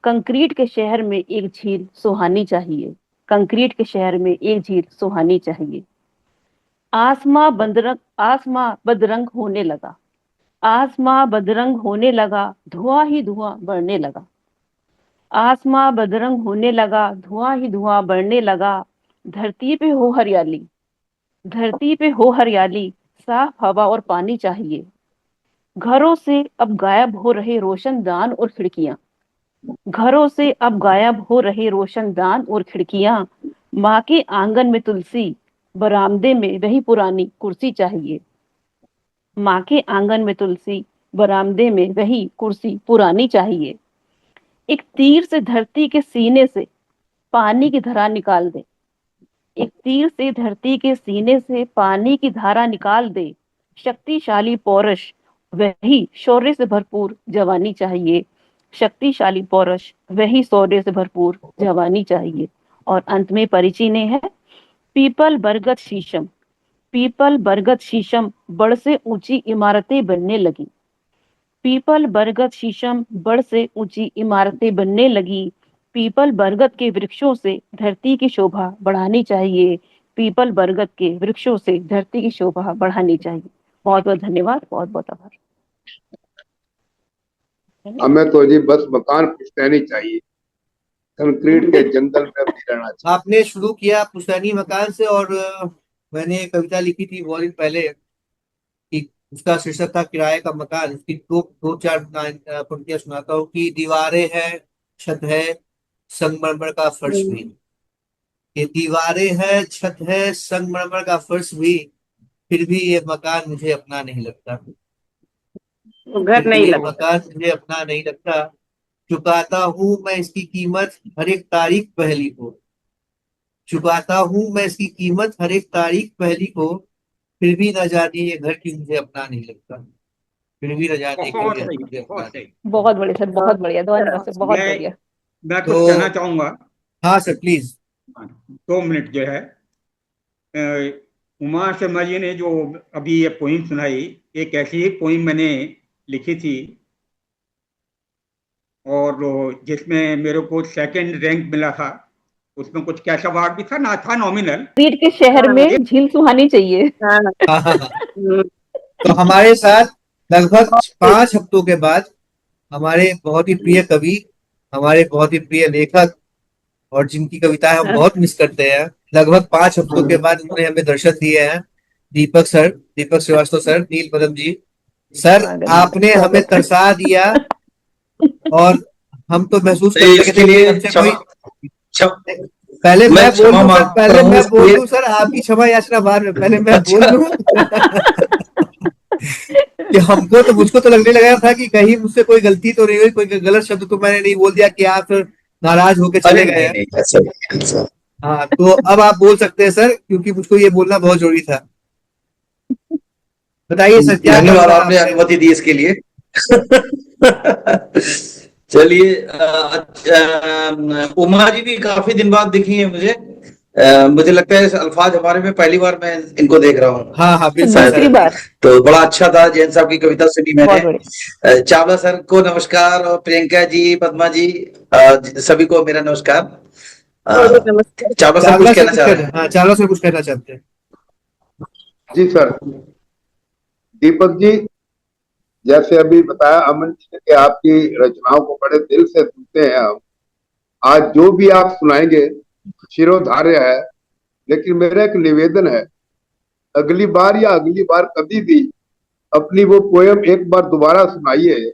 कंक्रीट के शहर में एक झील सुहानी चाहिए, कंक्रीट के शहर में एक झील सुहानी चाहिए। आसमां बदरंग होने लगा, आसमां बदरंग होने लगा, धुआं ही धुआं बढ़ने लगा। आसमां बदरंग होने लगा, धुआं ही धुआं बढ़ने लगा। धरती पे हो हरियाली, धरती पे हो हरियाली, साफ हवा और पानी चाहिए। घरों से अब गायब हो रहे रोशनदान और खिड़कियां, घरों से अब गायब हो रहे रोशनदान और खिड़कियां। माँ के आंगन में तुलसी, बरामदे में वही पुरानी कुर्सी चाहिए। माँ के आंगन में तुलसी, बरामदे में वही कुर्सी पुरानी चाहिए। एक तीर से धरती के सीने से पानी की धारा निकाल दे, एक तीर से धरती के सीने से पानी की धारा निकाल दे। शक्तिशाली पौरुष, वही शौर्य से भरपूर जवानी चाहिए। शक्तिशाली पौरुष, वही शौर्य से भरपूर जवानी चाहिए। और अंत में परिचय ने है, पीपल बरगद शीशम, पीपल बरगद शीशम बड़ से ऊंची इमारतें बनने लगी। पीपल बरगद शीशम बड़ से ऊंची इमारतें बनने लगी। पीपल बरगद के वृक्षों से धरती की शोभा बढ़ानी चाहिए। पीपल बरगद के वृक्षों से धरती की शोभा बढ़ानी चाहिए। बहुत बहुत धन्यवाद, बहुत बहुत आभार। हमें तो जी बस मकान पुश्तैनी चाहिए, कंक्रीट के जंगल में अब नहीं रहना चाहिए। आपने शुरू किया पुश्तैनी मकान से, और मैंने एक कविता लिखी थी बहुत दिन पहले कि उसका शीर्षक था किराए का मकान। उसकी दो चार पंक्तियां सुनाता हूँ कि दीवारें हैं, छत है, संगमरमर का फर्श भी। ये दीवारें हैं, छत है, संगमरमर का फर्श भी, फिर भी ये मकान मुझे अपना नहीं लगता। घर नहीं ये लगता। मकान मुझे अपना नहीं लगता। चुकाता हूँ मैं इसकी कीमत हर एक तारीख पहली को। चुकाता हूँ मैं इसकी कीमत हर एक तारीख पहली को, फिर भी न जाने ये घर क्यों मुझे अपना नहीं लगता। फिर भी न जाने क्यों बहुत ये सही, मुझे अपना बहुत नहीं। सही। बहुत बढ़िया सर, बहुत बढ़िया, धन्यवाद सर, बहुत मैं बढ़िया। मैं कुछ तो कहना चाहूंगा। हाँ सर प्लीज। 2 मिनट जो है, उमा शर्मा जी ने जो अभी ये पोइम सुनाई, एक ऐसी ही पोइम मैंने लिखी थी, और जिसमें मेरे को सेकंड रैंक मिला था। उसमें कुछ कैश अवार्ड भी था ना, था नॉमिनल। रीड के शहर में झील सुहानी चाहिए। हाँ, हाँ हाँ हाँ। हम्म, तो हमारे साथ लगभग 5 हफ्तों के बाद हमारे बहुत ही प्रिय कवि, हमारे बहुत ही प्रिय लेखक, और जिनकी कविताएं हम बहुत मिस करते हैं, लगभग 5 हफ्तों के बाद उन्होंने हमें दर्शन दिए हैं। दीपक सर, दीपक श्रीवास्तव सर, नील पदम जी। सर आपने हमें तरसा दिया, और हम तो महसूस करते हैं कि इसके लिए हमसे कोई क्षमा पहले मैं बोल क्षमा दूं सर, मांगता पहले हूँ मैं इसके बोल लिए। दूं सर, आपकी क्षमा याचना बाद में, पहले मैं बोल अच्छा। दूं कि हमको तो, मुझको तो लगने लगा था कि कहीं मुझसे कोई गलती तो नहीं हुई, कोई गलत शब्द तो मैंने नहीं बोल दिया कि आप नाराज होकर अरे चले गए नहीं हैं। नहीं, ऐसा नहीं, ऐसा। हाँ तो अब आप बोल सकते हैं सर, क्योंकि मुझको ये बोलना बहुत जरूरी था। बताइए सर, क्या धन्यवाद, कविता आपने आपने। अनुमति दी इसके लिए। चलिए, उमा जी भी काफी दिन बाद दिखी है मुझे। मुझे लगता है इस अल्फाज हमारे में पहली बार मैं इनको देख रहा हूँ हाँ हाँ बिल्कुल शायद। दूसरी सर। बार। तो बड़ा अच्छा था, जैन साहब की कविता सुनी मैंने। बहुत बढ़िया। चावला सर को नमस्कार, और प्रियंका जी, पद्मा जी, सभी को मेरा नमस्कार। और नमस्ते। चावला सर चावला कुछ सर कहना कुछ चाह रहे कहना, हैं? हाँ चावला सर कुछ कहना चाहते हैं। जी सर, दीपक जी, जैसे अभी बताया अमन जी ने कि आपकी रचनाओं को बड़े दिल से सुनते हैं हम। आज जो भी आप सुनाएंगे शिरोधार्य है, लेकिन मेरा एक निवेदन है, अगली बार या अगली बार कभी भी अपनी वो पोयम एक बार दोबारा सुनाइए,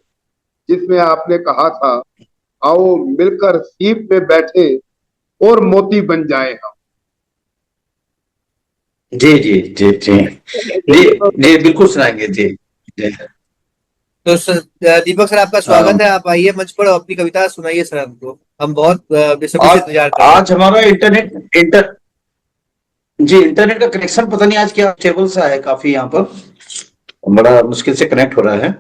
जिसमें आपने कहा था, आओ मिलकर सीप पे बैठे और मोती बन जाए हम। जी जी जी जी जी जी, बिल्कुल सुनाएंगे जी, जी। तो दीपक सर आपका स्वागत है, आप आइए मंच पर और अपनी कविता सुनाइए सर हमको, हम बहुत बेसब्री से आज इंतजार कर रहे हैं। आज हमारा इंटरनेट का कनेक्शन पता नहीं आज क्या स्टेबल सा है काफी, यहाँ पर बड़ा मुश्किल से कनेक्ट हो रहा है।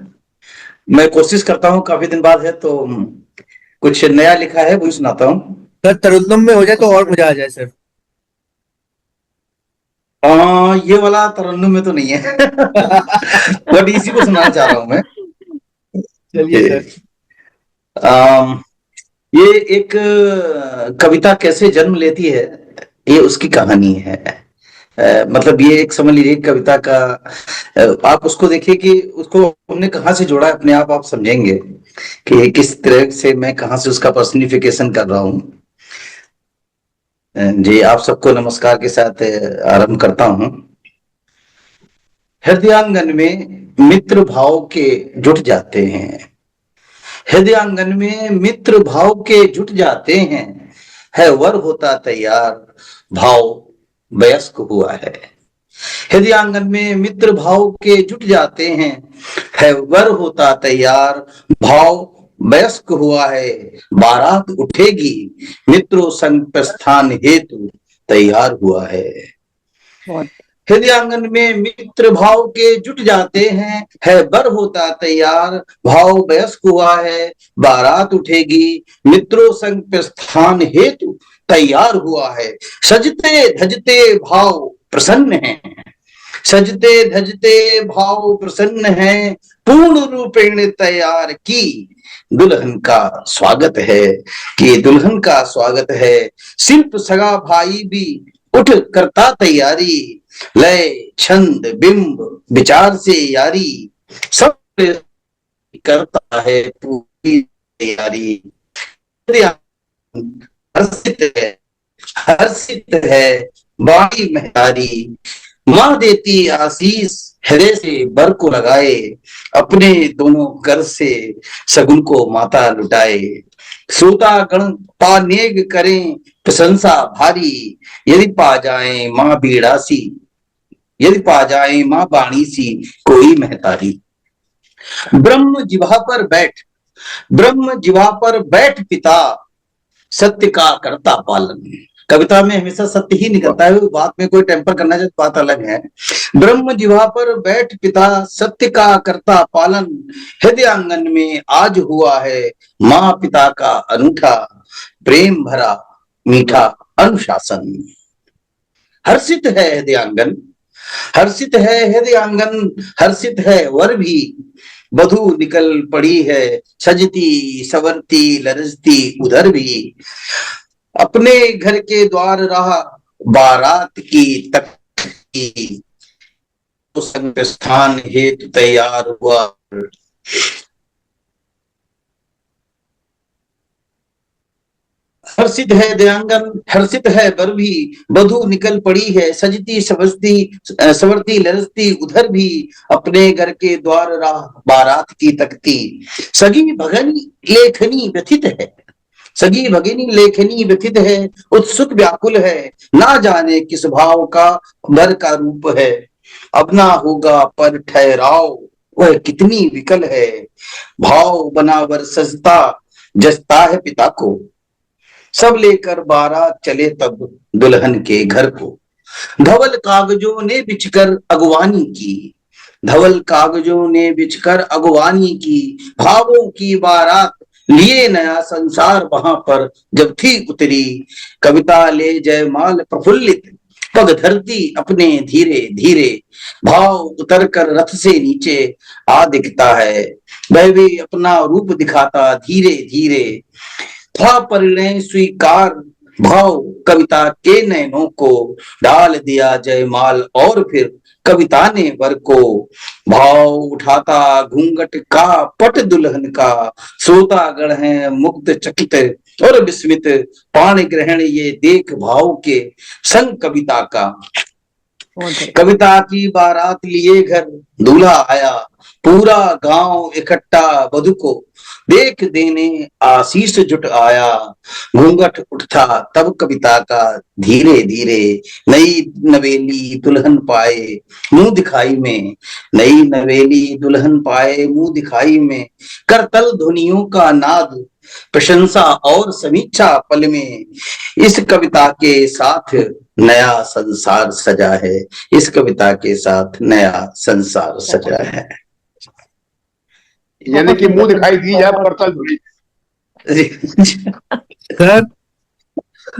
मैं कोशिश करता हूँ, काफी दिन बाद है तो कुछ नया लिखा है वही सुनाता हूँ। सर तरन्नुम में हो जाए तो और मजा आ जाए सर। ये वाला तरन्नुम में तो नहीं है। बट इसी को सुनाना चाह रहा हूँ मैं। चलिए सर। अम, ये एक कविता कैसे जन्म लेती है, ये उसकी कहानी है। मतलब ये एक, समझ लीजिए, कविता का आप उसको देखिए कि उसको हमने कहाँ से जोड़ा, अपने आप समझेंगे कि किस तरह से मैं कहाँ से उसका पर्सनिफिकेशन कर रहा हूँ। जी, आप सबको नमस्कार के साथ आरंभ करता हूँ। हृदयांगन में मित्र भाव के जुट जाते हैं, हृदयांगन में मित्र भाव के जुट जाते हैं, है वर होता तैयार, भाव वयस्क हुआ है। हृदयांगन में मित्र भाव के जुट जाते हैं, है वर होता तैयार, भाव वयस्क हुआ है, बारात उठेगी, मित्रों संग प्रस्थान हेतु तैयार हुआ है। बहुत हृदयांगन में मित्र भाव के जुट जाते हैं, है वर होता तैयार, भाव वयस्क हुआ है, बारात उठेगी, मित्रों संग प्रस्थान हेतु तैयार हुआ है। सजते धजते भाव प्रसन्न है, सजते धजते भाव प्रसन्न है, पूर्ण रूपेण तैयार की दुल्हन का स्वागत है, कि दुल्हन का स्वागत है। शिल्प सगा भाई भी उठ करता तैयारी, लय छंद बिंब विचार से यारी, सब करता है पूरी तैयारी। हर्षित है बाड़ी महतारी, माँ देती आशीष हृदय से बर को लगाए, अपने दोनों कर से सगुन को माता लुटाए। श्रोता गण पानेग करें प्रशंसा भारी, यदि पा जाए माँ बीड़ासी, यदि पा जाए माँ बाणी सी कोई महतारी। ब्रह्म जिह्वा पर बैठ, ब्रह्म जिह्वा पर बैठ पिता, सत्य का करता पालन। कविता में हमेशा सत्य ही निकलता है, बात में कोई टेम्पर करना चाहे बात अलग है। ब्रह्म जिह्वा पर बैठ पिता, सत्य का करता पालन, हृदयांगन में आज हुआ है माँ पिता का अनूठा, प्रेम भरा मीठा अनुशासन। हर्षित है हृदयांगन, हर्षित है हृदयांगन, हर्षित है वर भी, वधू निकल पड़ी है, सजती सवरती लरजती उधर भी, अपने घर के द्वार रहा बारात की तख्ती, तो संग स्थान हेतु तैयार हुआ। हर्षित है दयांगन, हर्षित है वर भी, वधू निकल पड़ी है, सजती सवरती सवरती लरजती उधर भी, अपने घर के द्वार राह बारात की तकती। सगी भगनी लेखनी व्यथित है, सगी भगिनी लेखनी व्यथित है, उत्सुक व्याकुल है, ना जाने किस भाव का वर का रूप है, अब ना होगा पर ठहराव वह कितनी विकल है, भाव बनावर सजता जसता है पिता को, सब लेकर बारात चले तब दुल्हन के घर को। धवल कागजों ने बिछकर अगवानी की, धवल कागजों ने बिछकर अगवानी की, भावों की बारात लिए नया संसार वहां पर जब थी उतरी, कविता ले जयमाल प्रफुल्लित पग धरती अपने धीरे धीरे, भाव उतर कर रथ से नीचे आ दिखता है, वह भी अपना रूप दिखाता धीरे धीरे, था परिणय स्वीकार भाव कविता के नैनों को, डाल दिया जयमाल और फिर कविता ने वर को, भाव उठाता घूंघट का पट दुल्हन का, श्रोता गण है मुग्ध चकित और विस्मित, पाण ग्रहण ये देख भाव के संग कविता का। कविता की बारात लिए घर दूल्हा आया, पूरा गांव इकट्ठा वधू को देख देने आशीष जुट आया, घूंघट उठता तब कविता का धीरे धीरे, नई नवेली दुल्हन पाए मुंह दिखाई में, नई नवेली दुल्हन पाए मुंह दिखाई में, करतल ध्वनियों का नाद प्रशंसा और समीक्षा पल में, इस कविता के साथ नया संसार सजा है, इस कविता के साथ नया संसार सजा है। यानी कि मुंह दिखाई दी जाए करतल धुनी। सर,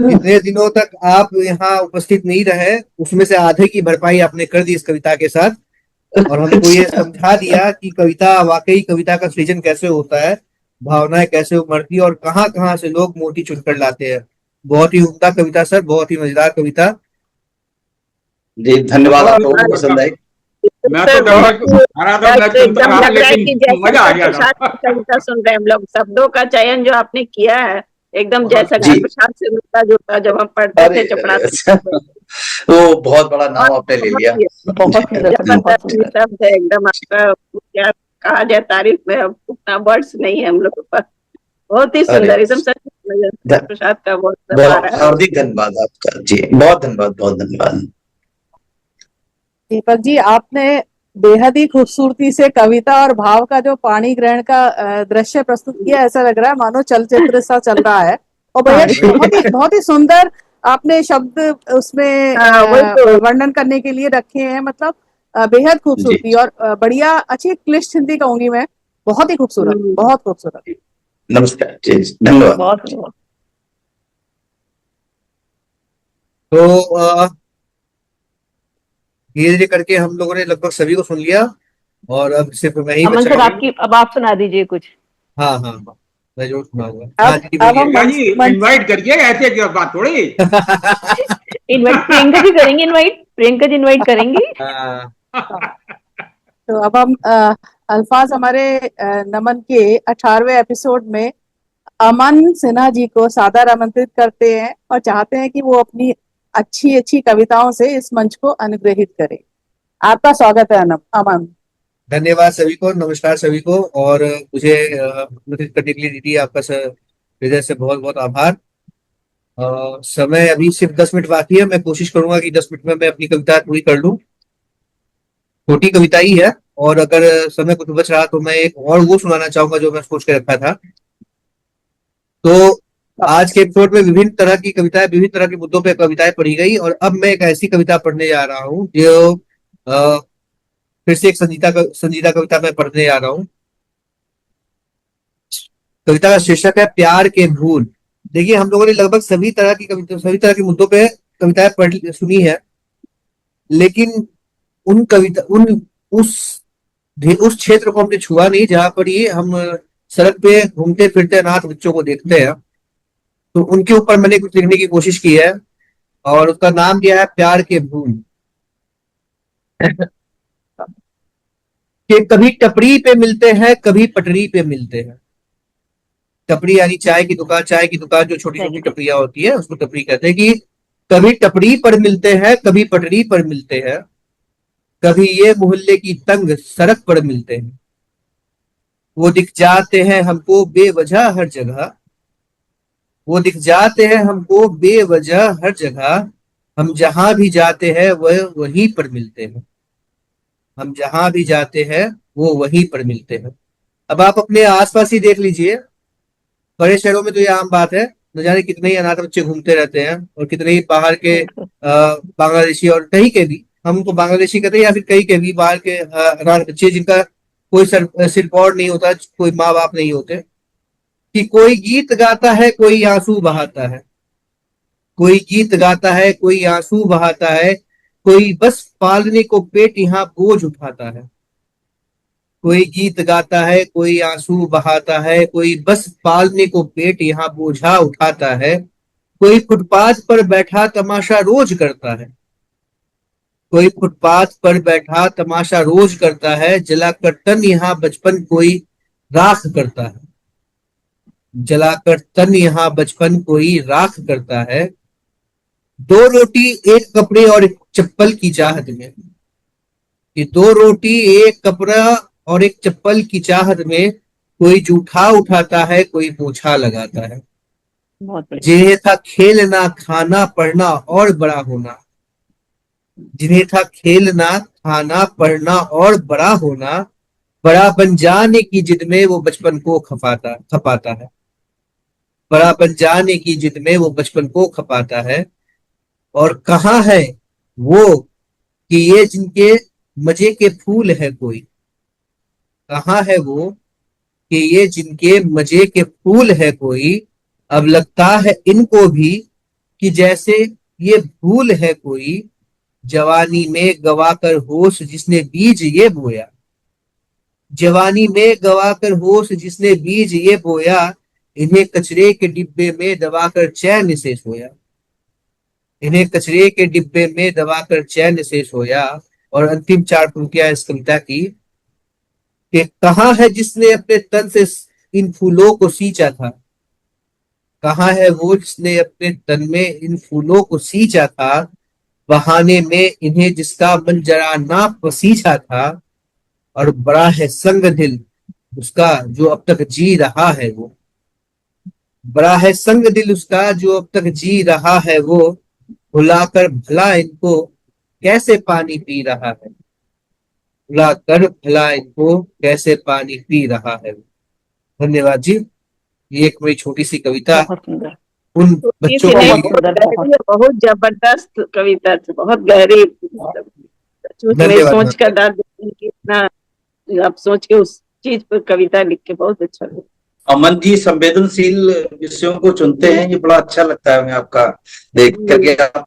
इतने दिनों तक आप यहाँ उपस्थित नहीं रहे, उसमें से आधे की भरपाई आपने कर दी इस कविता के साथ, और हमको ये समझा दिया कि कविता वाकई कविता का सृजन कैसे होता है, भावनाएं कैसे उमड़ती है और कहाँ से लोग मोती चुनकर लाते हैं। बहुत ही उम्दा कविता सर, बहुत ही मजेदार कविता। जी धन्यवाद, आपको पसंद आई। मैं तो एकदम लग रहा है कि जैसे मजा आ गया था। कविता सुन रहे हैं हम लोग, शब्दों का चयन जो आपने किया है एकदम जैसा प्रसाद से मिलता जुलता जब हम पढ़ते थे चपड़ा। वो बहुत बड़ा नाम आपने ले लिया, बहुत जबरदस्त शब्द है एकदम, आपका क्या कहा जाए तारीफ में, अब उतना वर्ड्स नहीं है हम लोग के पास। बहुत ही सुंदर, एकदम सच प्रसाद का बहुत हार्दिक धन्यवाद आपका जी, बहुत धन्यवाद, बहुत धन्यवाद। दीपक जी, आपने बेहद ही खूबसूरती से कविता और भाव का जो पाणी ग्रहण का दृश्य प्रस्तुत किया, ऐसा लग रहा है मानो चलचित्र सा चल रहा है। और हाँ बेहद जी। बहुत ही सुंदर आपने शब्द उसमें हाँ, वही तो। वर्णन करने के लिए रखे हैं। मतलब बेहद जी खूबसूरती और बढ़िया, अच्छी क्लिष्ट हिंदी कहूंगी मैं। बहुत ही खूबसूरत, हम्म, बहुत खूबसूरत। नमस्कार जी धन्यवाद। बहुत बहुत। तो धीरे धीरे करके हम लोगों ने लगभग सभी को सुन लिया और अब सिर्फ मैं ही अमन बचा सर, हूँ। आपकी अब आप सुना दीजिए कुछ। हाँ हाँ हाँ, मैं जरूर सुनाऊंगा। हाँ अब जी अब हम बोलिए। प्रियंका मंच जी मंच इनवाइट करिए, ऐसे क्या बात थोड़ी। इनवाइट प्रियंका जी करेंगे, इनवाइट प्रियंका जी इनवाइट करेंगी। हाँ, तो अब हम अल्फाज हमारे नमन के 18वें एपिसोड में अमन सिन्हा जी को सादर आमंत्रित करते हैं और चाहते हैं कि वो अपनी अच्छी अच्छी कविताओं से इस मंच को अनुग्रहित करें। आपका स्वागत है अमन। धन्यवाद सभी को, नमस्कार सभी को। और मुझे आमंत्रित करने के लिए दीदी आपका हृदय से बहुत बहुत आभार। समय अभी सिर्फ 10 मिनट बाकी है। मैं कोशिश करूंगा कि 10 मिनट में मैं अपनी कविता पूरी कर लूं। छोटी कविता ही है और अगर समय कुछ बच रहा तो मैं एक और वो सुनाना चाहूंगा जो मैं सोच के रखा था। तो आज के एपिसोड में विभिन्न तरह की कविताएं, विभिन्न तरह के मुद्दों पे कविताएं पढ़ी गई और अब मैं एक ऐसी कविता पढ़ने जा रहा हूँ जो फिर से एक संजीदा कविता मैं पढ़ने जा रहा हूँ। कविता का शीर्षक है प्यार के भूल। देखिए, हम लोगों ने लगभग सभी तरह की कविता, सभी तरह के मुद्दों पे कविताएं सुनी है, लेकिन उन कविता उन उस उस क्षेत्र को हमने छुआ नहीं जहां पर ये हम सड़क पे घूमते फिरते अनाथ बच्चों को देखते हैं। तो उनके ऊपर मैंने कुछ लिखने की कोशिश की है और उसका नाम दिया है प्यार के भूल। कि कभी टपरी पे मिलते हैं, कभी पटरी पे मिलते हैं। टपरी यानी चाय की दुकान, चाय की दुकान जो छोटी छोटी नेगेटिव। टपरियां होती है उसको टपरी कहते हैं। कि कभी टपरी पर मिलते हैं, कभी पटरी पर मिलते हैं, कभी ये मोहल्ले की तंग सड़क पर मिलते हैं। वो दिख जाते हैं हमको बेवजह हर जगह, वो दिख जाते हैं हमको बेवजह हर जगह। हम जहां भी जाते हैं वह वहीं पर मिलते हैं, हम जहां भी जाते हैं वो वहीं पर मिलते हैं। अब आप अपने आसपास ही देख लीजिए। बड़े शहरों में तो ये आम बात है, न जाने कितने ही अनाथ बच्चे घूमते रहते हैं और कितने ही बाहर के बिल्कुल। बांग्लादेशी और कहीं के भी, हम उनको बांग्लादेशी कहते हैं या फिर कहीं के भी बाहर के अनाथ बच्चे जिनका कोई सिर पैर नहीं होता, कोई माँ बाप नहीं होते। कि कोई गीत गाता है, कोई आंसू बहाता है, कोई गीत गाता है, कोई आंसू बहाता है, कोई बस पालने को पेट यहाँ बोझ उठाता है। कोई गीत गाता है, कोई आंसू बहाता है, कोई बस पालने को पेट यहाँ बोझा उठाता है। कोई फुटपाथ पर बैठा तमाशा रोज करता है, कोई फुटपाथ पर बैठा तमाशा रोज करता है। जलाकर तन यहाँ बचपन कोई राख करता है, जलाकर तन यहाँ बचपन कोई राख करता है। दो रोटी एक कपड़े और एक चप्पल की चाहत में, कि दो रोटी एक कपड़ा और एक चप्पल की चाहत में कोई जूठा उठाता है, कोई पोछा लगाता है। बहुत बढ़िया। जिन्हें था खेलना खाना पढ़ना और बड़ा होना, जिन्हें था खेलना खाना पढ़ना और बड़ा होना, बड़ा बन जाने की जिद में वो बचपन को खपाता है। बड़ा बन जाने की जिद में वो बचपन को खपाता है। और कहाँ है वो कि ये जिनके मजे के फूल है कोई, कहाँ है वो कि ये जिनके मजे के फूल है कोई। अब लगता है इनको भी कि जैसे ये भूल है कोई। जवानी में गवाकर होश जिसने बीज ये बोया, जवानी में गवाकर होश जिसने बीज ये बोया, इन्हें कचरे के डिब्बे में दबाकर चैन से सोया, इन्हें कचरे के डिब्बे में दबाकर चैन से सोया। और अंतिम चार पंक्तियां इस कविता की कि कहाँ है जिसने अपने तन से इन फूलों को सींचा था, कहाँ है वो जिसने अपने तन में इन फूलों को सींचा था। बहाने में इन्हें जिसका मन जरा ना पसीजा था। और बड़ा है संग दिल उसका जो अब तक जी रहा है वो, बड़ा है संग दिल उसका जो अब तक जी रहा है वो। भुलाकर भला इनको कैसे पानी पी रहा है, भुला कर भला इनको कैसे पानी पी रहा है। धन्यवाद जी। ये एक मेरी छोटी सी कविता बहुत सुंदर, उन छोटी बच्चों सी के नहीं, बहुत लिए। बहुत सुंदर, बहुत गहरी है, बहुत जबरदस्त कविता थी, बहुत गहरी, मतलब सचमुच में धन्यवाद सोच धन्यवाद। कर डाल देती हूँ कि इतना आप सोच के उस चीज पर कविता लिख के बहुत अच्छा लगा। अमन जी संवेदनशील विषयों को चुनते हैं, ये बड़ा अच्छा लगता है हमें आपका देख करके। आप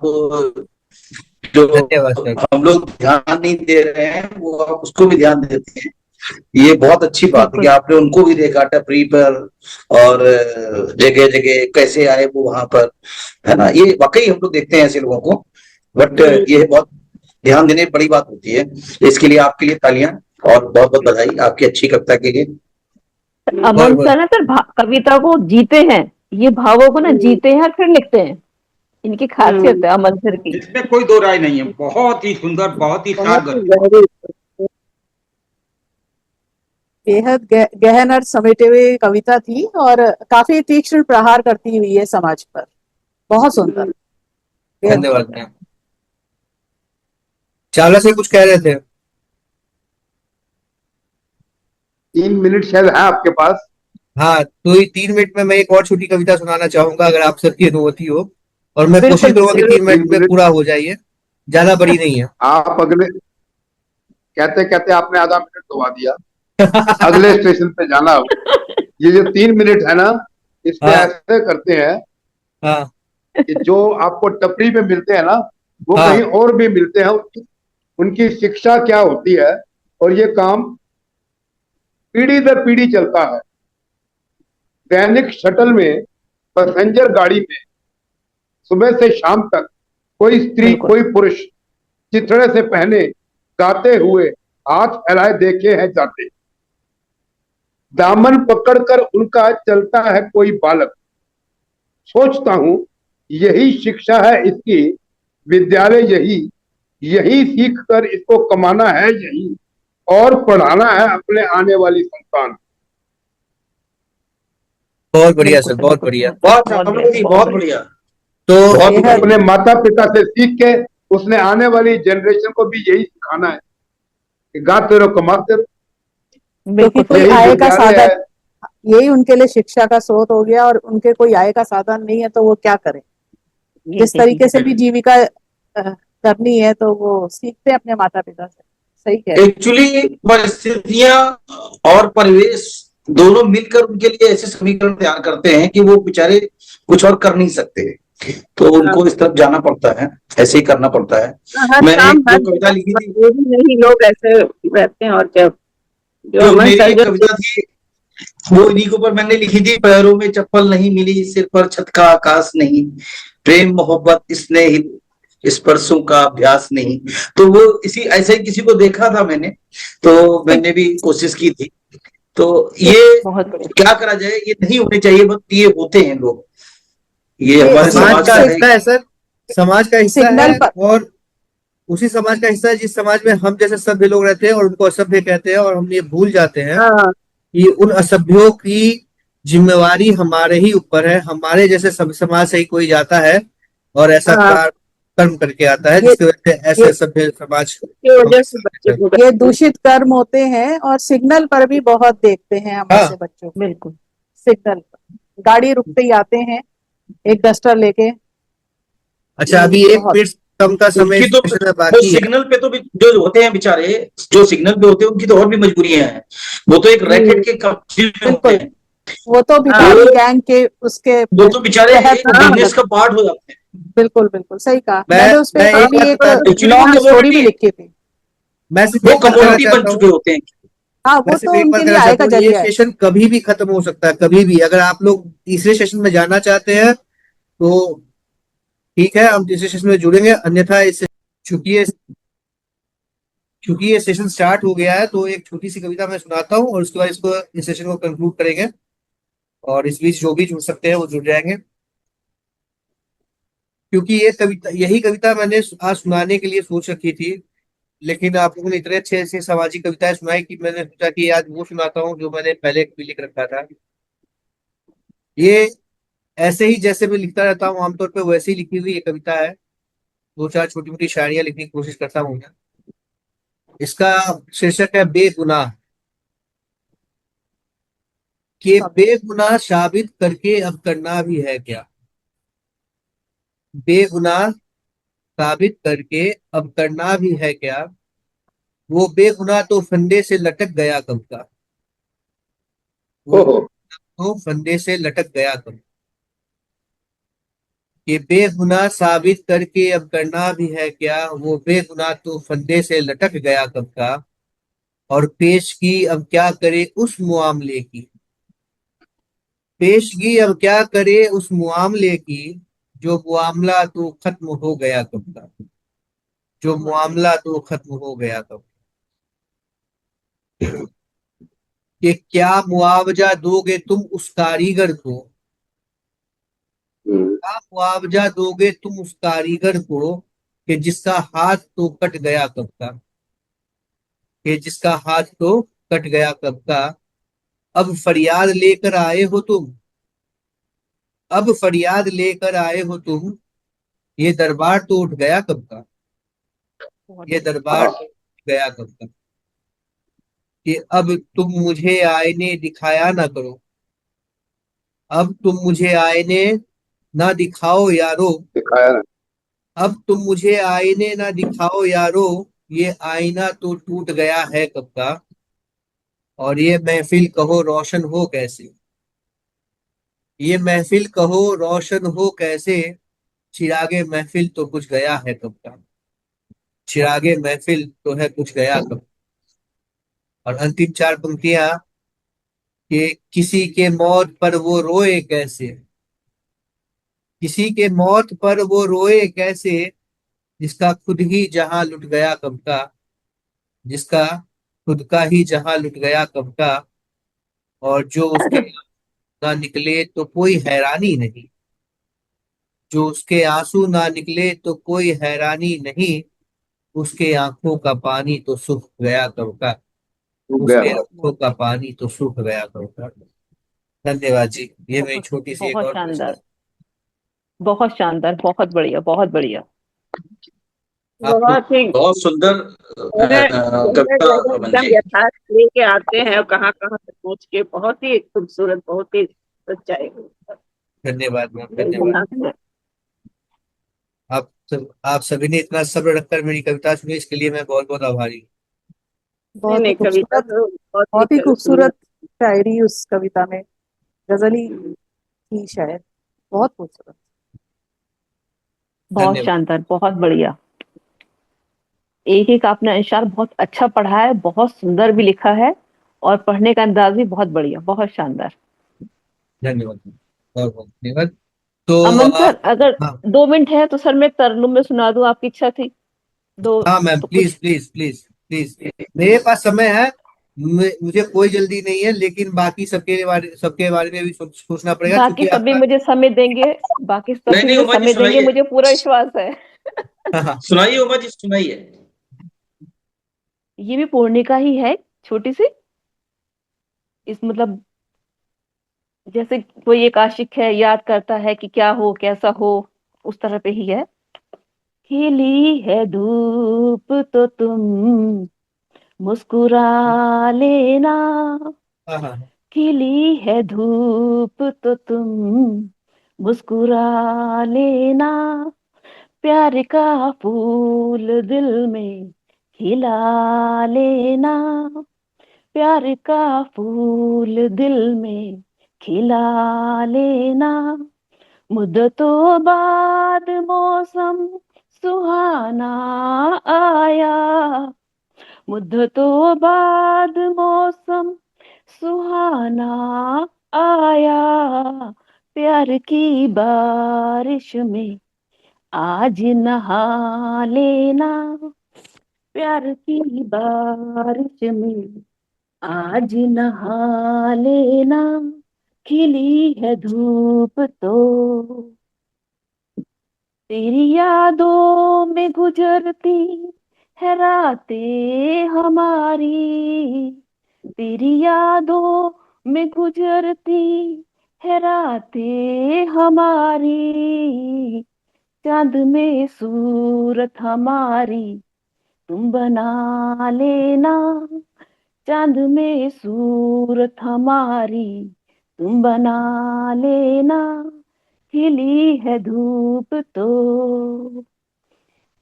जो धन्यवाद सर। हम लोग ध्यान नहीं दे रहे हैं वो आप उसको भी ध्यान देते हैं, ये बहुत अच्छी बात है कि बिल्कुल। आपने उनको भी देखा टपरी पर और जगह जगह कैसे आए वो वहां पर, है ना। ये वाकई हम लोग देखते हैं ऐसे लोगों को, बट ये बहुत ध्यान देने की बड़ी बात होती है। इसके लिए आपके लिए तालियां और बहुत बहुत बधाई आपकी अच्छी कविता के लिए। अमन सर ना सर कविता को जीते हैं, ये भावों को ना जीते हैं और फिर लिखते हैं, इनकी खासियत है अमन सर की। इसमें कोई दो राय नहीं है, बहुत ही सुंदर, बहुत ही बहुत ही सागर। गहरी। बेहद गहन और समेटे हुए कविता थी और काफी तीक्ष्ण प्रहार करती हुई है समाज पर। बहुत सुंदर, बेहद धन्यवाद सुंदर। मैम। चावला से कुछ कह रहे थे। 3 मिनट शायद है आपके पास। हाँ, तो ये 3 मिनट में मैं एक और छोटी कविता सुनाना चाहूंगा अगर आप सबकी अनुमति हो, और मैं बिल्कुल, कोशिश करूंगा कि बिल्कुल। 3 मिनट में 3 मिनट पूरा हो जाए, ज्यादा बड़ी नहीं है। आप अगले कहते कहते आपने आधा मिनट दबा दिया। अगले स्टेशन पे जाना हो। ये जो 3 मिनट है ना, इसमें हाँ ऐसे करते हैं हाँ कि जो आपको टपरी पे मिलते हैं ना, वो हाँ। कहीं और भी मिलते हैं। उनकी शिक्षा क्या होती है, और ये काम पीढ़ी दर पीढ़ी चलता है। दैनिक शटल में, पैसेंजर गाड़ी में, सुबह से शाम तक कोई स्त्री बिल्कुल। कोई पुरुष चिथड़े से पहने गाते हुए हाथ फैलाए देखे हैं जाते। दामन पकड़कर उनका चलता है कोई बालक। सोचता हूं यही शिक्षा है इसकी, विद्यालय यही, यही सीख कर इसको कमाना है यही, और पढ़ाना है अपने आने वाली संतान। बहुत बढ़िया बिल्कुल सर, सर, बहुत बिल्कुल, बढ़िया। बहुत बहुत हम बढ़िया, लोग बहुत बढ़िया। तो बहुत बेहद बढ़िया। अपने माता पिता से सीख के उसने आने वाली जनरेशन को भी यही सिखाना है कि गाते रहो कमाते रहो। क्योंकि बिल्कुल कोई सर। यही आय का विद्यालय है। साधन, यही उनके लिए शिक्षा का स्रोत हो गया और उनके कोई आय का साधन नहीं है तो वो क्या करें। ये जिस देखिए, तरीके से भी जीविका करनी है तो वो सीखते हैं अपने माता पिता से। सही कह रहे हैं। एक्चुअली परिस्थितियां और परिवेश दोनों मिलकर उनके लिए ऐसे समीकरण तैयार करते हैं कि वो बेचारे कुछ और कर नहीं सकते, तो उनको इस तरफ जाना पड़ता है, ऐसे ही करना पड़ता है। हर मैंने काम एक हर जो कविता जगह लिखी थी, मजबूरी नहीं, लोग ऐसे रहते हैं। और जब जो जो अमन मेरी सर एक जो कविता थी वो इन्हीं के ऊपर मैंने लिखी थी। पैरों में चप्पल नहीं मिली, सिर पर छत का आकाश नहीं, प्रेम मोहब्बत स्नेह स्पर्शों का अभ्यास नहीं। तो वो इसी ऐसे ही किसी को देखा था मैंने, तो मैंने भी कोशिश की थी। तो ये बहुत बढ़िया। क्या करा जाए, ये नहीं होने चाहिए, बट ये होते हैं लोग, ये ये हमारे समाज समाज का का है। हिस्सा है सर, समाज का हिस्सा सिग्नल है, पर और उसी समाज का हिस्सा है जिस समाज में हम जैसे सभ्य लोग रहते हैं और उनको असभ्य कहते हैं, और हम ये भूल जाते हैं हाँ कि उन असभ्यों की जिम्मेवारी हमारे ही ऊपर है। हमारे जैसे सब समाज से ही कोई जाता है और ऐसा हाँ, कर्म करके आता है ये जिसकी वजह से ये ऐसे सभ्य समाज की वजह हमारे से साथ बच्चे है। को ये दूषित कर्म होते हैं और सिग्नल पर भी बहुत देखते हैं हम हाँ ऐसे बच्चों को। बिल्कुल सिग्नल पर गाड़ी रुकते ही आते हैं एक डस्टर लेके। अच्छा, अभी एक बहुत मिनट कम का समय उनकी इस तो सेशन में वो बाकी है। सिग्नल पे तो भी जो होते हैं बेचारे, जो सिग्नल पे होते हैं उनकी तो और भी मजबूरियां हैं। वो तो एक रैकेट के कब्जे में होते बिल्कुल, हैं, वो तो भिखारी गैंग के उसके वो तो बेचारे तहत एक काम बिजनेस करते का पार्ट हो जाते हैं। हैं। बिल्कुल बिल्कुल सही कहा। मैं मैंने उस पे मैं एक अभी बात एक बता दूं, एक्चुअली उनकी वो स्टोरी भी बेटी लिखी थी। मैं सिर्फ वो एक बात कहना कमोडिटी बन चाहता हूँ, चुके होते हैं। हाँ, मैं वो सिर्फ तो एक बात उनके लिए कहना आय चाहता का हूँ, ये जरिया है। सेशन कभी भी खत्म हो सकता है, कभी भी। अगर आप लोग तीसरे सेशन में जाना चाहते हैं तो ठीक है, हम तीसरे सेशन में जुड़ेंगे, अन्यथा इस चूंकि ये चूंकि ये सेशन स्टार्ट हो गया है तो एक छोटी सी कविता मैं सुनाता हूँ और उसके बाद इसको इस सेशन को कंक्लूड करेंगे, और इस बीच जो भी जुड़ सकते हैं वो जुड़ जाएंगे। क्योंकि ये कविता, यही कविता मैंने आज सुनाने के लिए सोच रखी थी, लेकिन आप लोगों ने इतने अच्छे अच्छे सामाजिक कविताएं सुनाई कि मैंने सोचा कि आज वो सुनाता हूँ जो मैंने पहले भी लिख रखा था। ये ऐसे ही जैसे मैं लिखता रहता हूँ आमतौर पे, वैसे ही लिखी हुई ये कविता है। दो चार छोटी मोटी शायरियां लिखने की कोशिश करता हूँ मैं। इसका शीर्षक है बेगुनाह। कि बेगुनाह साबित करके अब करना भी है क्या। बेगुनाह साबित करके अब करना भी है क्या। वो बेगुनाह तो फंदे से लटक गया कब का। वो ओहो। तो फंदे से लटक गया कब। कि बेगुनाह साबित करके अब करना भी है क्या। वो बेगुनाह तो फंदे से लटक गया कब का। और पेशगी अब क्या करे उस मुआमले की। पेशगी अब क्या करे उस मुआमले की। जो मुआमला तो खत्म हो गया कब का। जो मुआमला तो खत्म हो गया कब। कि क्या मुआवजा दोगे तुम उस कारीगर को। हम्म। क्या मुआवजा दोगे तुम उस कारीगर को। कि जिसका हाथ तो कट गया कब का। कि जिसका हाथ तो कट गया कब का। अब फरियाद लेकर आए हो तुम। अब फरियाद लेकर आए हो तुम। ये दरबार तो उठ गया कब का। ये दरबार हाँ। तो उठ गया कब का। कि अब तुम मुझे आईने दिखाया ना करो। अब तुम मुझे आईने ना दिखाओ यारो। दिखाया ना। अब तुम मुझे आईने ना दिखाओ यारो। ये आईना तो टूट गया है कब का। और ये महफिल कहो रोशन हो कैसे। ये महफिल कहो रोशन हो कैसे। चिरागे महफिल तो कुछ गया है कब का। चिरागे महफिल तो है कुछ गया कब। और अंतिम चार पंक्तियां। कि किसी के मौत पर वो रोए कैसे। किसी के मौत पर वो रोए कैसे। जिसका खुद ही जहां लुट गया कब का। जिसका खुद का ही जहां लुट गया कब का। और जो उसके ना निकले तो कोई हैरानी नहीं। जो उसके आंसू ना निकले तो कोई हैरानी नहीं। उसके आंखों का पानी तो सूख गया कब का। रुक गया उसके बात। आंखों का पानी तो सूख गया कब का। धन्यवाद जी। ये मेरी बहुत छोटी सी एक बहुत और कविता शानदार। है। बहुत शानदार, बहुत बढ़िया, बहुत बढ़िया। आपको। बहुत ही बहुत सुंदर गहरा गहरा कविता गहरा रमन एकदम जी। यथार्थ लेके आते हैं और कहाँ कहाँ तक पहुँच के बहुत ही खूबसूरत, बहुत ही सच्चाई। धन्यवाद मैम, धन्यवाद। नहीं आप सभी ने इतना सब्र रखकर मेरी कविता सुनी, इसके लिए मैं बहुत बहुत आभारी हूँ। बहुत ही नहीं, कविता खूबसूरत, तो बहुत ही बहुत ही सुंदर। खूबसूरत शायरी उस कविता में, गजली थी शायद, बहुत खूबसूरत। बहुत धन्यवाद। शानदार, बहुत बढ़िया। एक एक आपने अशार बहुत अच्छा पढ़ा है, बहुत सुंदर भी लिखा है, और पढ़ने का अंदाज भी बहुत बढ़िया, बहुत शानदार। धन्यवाद। बहुत बहुत धन्यवाद। तो अमन सर, अगर हाँ। 2 मिनट है तो सर मैं एक तरन्नुम में सुना दूं, आपकी इच्छा थी? दो हाँ मैम, तो प्लीज कुछ प्लीज प्लीज प्लीज। मेरे पास समय है। मुझे कोई जल्दी नहीं है, लेकिन बाकी सबके बारे में भी सोचना पड़ेगा, बाकी क्योंकि सभी आपका। मुझे समय देंगे। बाकी नहीं सभी नहीं मुझे उमा जी समय देंगे, सुनाइए। मुझे पूरा विश्वास है। हाँ हाँ। सुनाइए उमा जी सुनाइए। ये भी पूर्णिका ही है, छोटी सी। इस मतलब, जैसे कोई एक आशिक है, याद करता है कि क्या हो कैसा हो, उस तरह पे ही है। खिली है धूप तो तुम मुस्कुरा लेना। हाँ हाँ। खिली है धूप तो तुम मुस्कुरा लेना। प्यार का फूल दिल में खिला लेना। प्यार का फूल दिल में खिला लेना। मुद्दतों बाद मौसम सुहाना आया। मुद्दतों बाद मौसम सुहाना आया। प्यार की बारिश में आज नहा लेना। प्यार की बारिश में आज नहा लेना। खिली है धूप तो तेरी यादों में गुजरती है रातें हमारी। तेरी यादों में गुजरती है रातें हमारी। चांद में सूरत हमारी तुम बना लेना, चांद में सूरत हमारी तुम बना लेना, खिली है धूप तो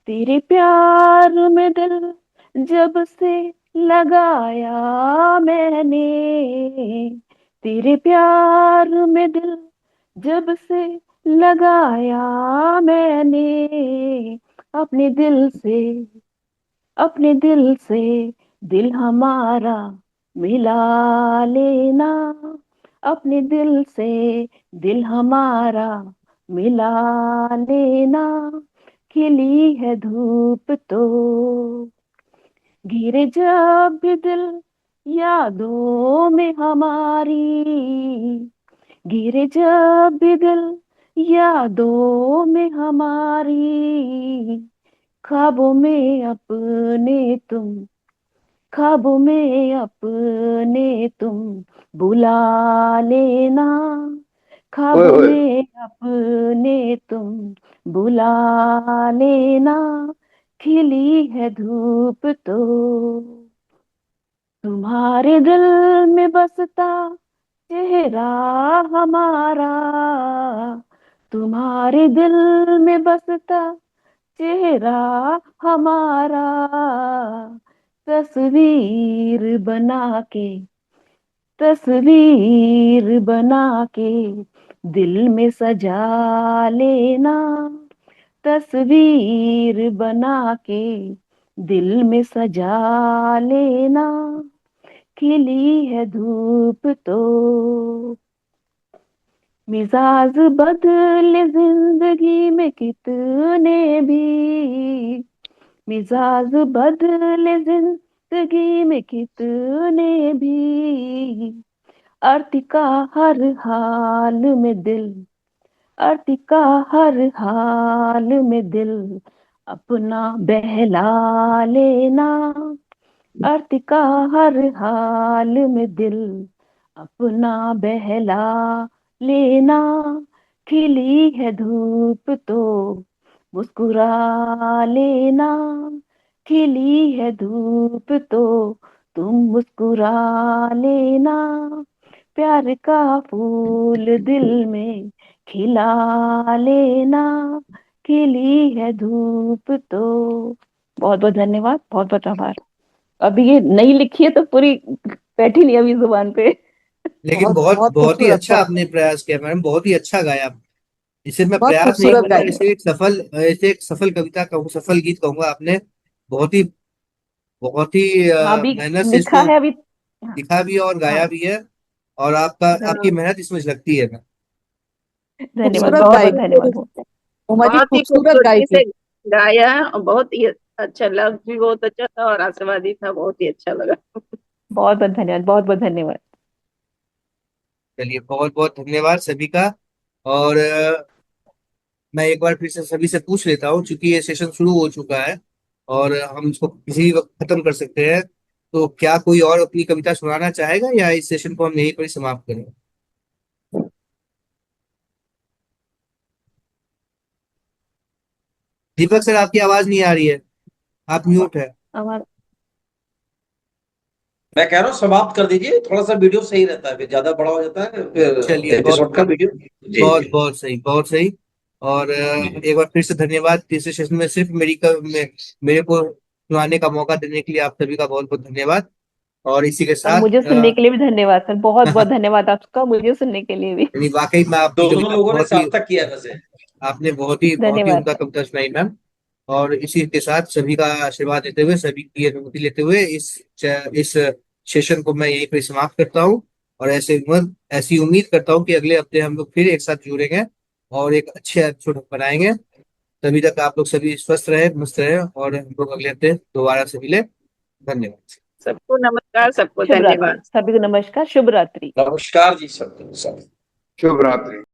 तेरे प्यार में दिल जब से लगाया मैंने, तेरे प्यार में दिल जब से लगाया मैंने, अपने दिल से, अपने दिल से दिल हमारा मिला लेना, अपने दिल से दिल हमारा मिला लेना, खिली है धूप तो घिरे जब भी दिल यादों में हमारी, घिरे जब भी दिल यादों में हमारी, ख्वाबों में अपने तुम, ख्वाबों में अपने तुम बुला लेना, ओए ख्वाबों होए में अपने तुम बुला लेना, खिली है धूप तो तुम्हारे दिल में बसता चेहरा हमारा, तुम्हारे दिल में बसता चेहरा हमारा, तस्वीर बना के, तस्वीर बना के दिल में सजा लेना, तस्वीर बना के दिल में सजा लेना, खिली है धूप तो मिजाज बदले जिंदगी में कितने भी, मिजाज बदले जिंदगी में कितने भी, अर्तिका हर हाल में दिल, अर्तिका हर हाल में दिल अपना बहला लेना, अर्तिका हर हाल में दिल अपना बहला लेना, खिली है धूप तो मुस्कुरा लेना, खिली है धूप तो तुम मुस्कुरा लेना, प्यार का फूल दिल में खिला लेना, खिली है धूप तो बहुत बहुत धन्यवाद, बहुत बहुत आभार। अभी ये नहीं लिखी है तो पूरी बैठी नहीं अभी जुबान पे। लेकिन बहुत बहुत बहुत बहुत ही खूबसूरत, अच्छा आपने प्रयास किया मैडम, बहुत ही अच्छा गाया आपने। इसे मैं बहुत प्रयास नहीं खूबसूरत कहूंगा, गाई है। इसे एक सफल कविता कहूँ, सफल गीत कहूंगा। आपने बहुत ही बहुत ही हाँ अभी मेहनत से लिखा इसको है अभी। हाँ, लिखा भी है और गाया हाँ भी है, और आपकी धन्यवाद, मेहनत इसमें झलकती है। धन्यवाद, खूबसूरत बहुत गाई बहुत है। धन्यवाद। उमा जी बहुत ही खूबसूरत गाई खूबसूरती थी। से गाया और बहुत ही अच्छा, लफ्ज भी बहुत अच्छा था और आशावादी था, बहुत ही अच्छा लगा। बहुत बहुत धन्यवाद, बहुत बहुत धन्यवाद। चलिए, बहुत बहुत धन्यवाद सभी का। और मैं एक बार फिर से सभी से पूछ लेता हूँ, क्योंकि ये सेशन शुरू हो चुका है और हम इसको किसी भी वक्त खत्म कर सकते हैं। तो क्या कोई और अपनी कविता सुनाना चाहेगा, या इस सेशन को हम यहीं पर ही समाप्त करें? दीपक सर, आपकी आवाज नहीं आ रही है, आप म्यूट है। आभार। मैं कह रहा हूँ समाप्त कर दीजिए, थोड़ा सा वीडियो सही रहता है, फिर ज्यादा बड़ा हो जाता है फिर चलिए, बहुत एपिसोड का वीडियो। जी बहुत जी बहुत सही, बहुत सही। और जी। एक बार फिर से धन्यवाद। तीसरे सेशन में सिर्फ मेरे को सुनाने का मौका देने के लिए आप सभी का बहुत बहुत धन्यवाद। और इसी के और साथ मुझे सुनने के लिए भी धन्यवाद सर, बहुत बहुत धन्यवाद आपका मुझे सुनने के लिए भी। यानी वाकई में आपकी दोनों कविता लोगों ने बहुत ही, सार्थक किया वैसे। आपने बहुत ही धन्यवाद उम्दा सर। कविता सुनाई मैम। और इसी के साथ सभी का आशीर्वाद लेते हुए, सभी की अनुमति लेते हुए इस सेशन को मैं यहीं पर समाप्त करता हूँ। और ऐसी उम्मीद करता हूँ कि अगले हफ्ते हम लोग फिर एक साथ जुड़ेंगे और एक अच्छे एपिसोड बनाएंगे। तभी तक आप लोग सभी स्वस्थ रहे, मस्त रहे, और हम लोग अगले हफ्ते दोबारा से मिले। धन्यवाद। सबको नमस्कार, सबको शुभ रात्रि, धन्यवाद। सभी को नमस्कार, शुभ रात्रि। नमस्कार जी सबको सब। शुभ रात्रि।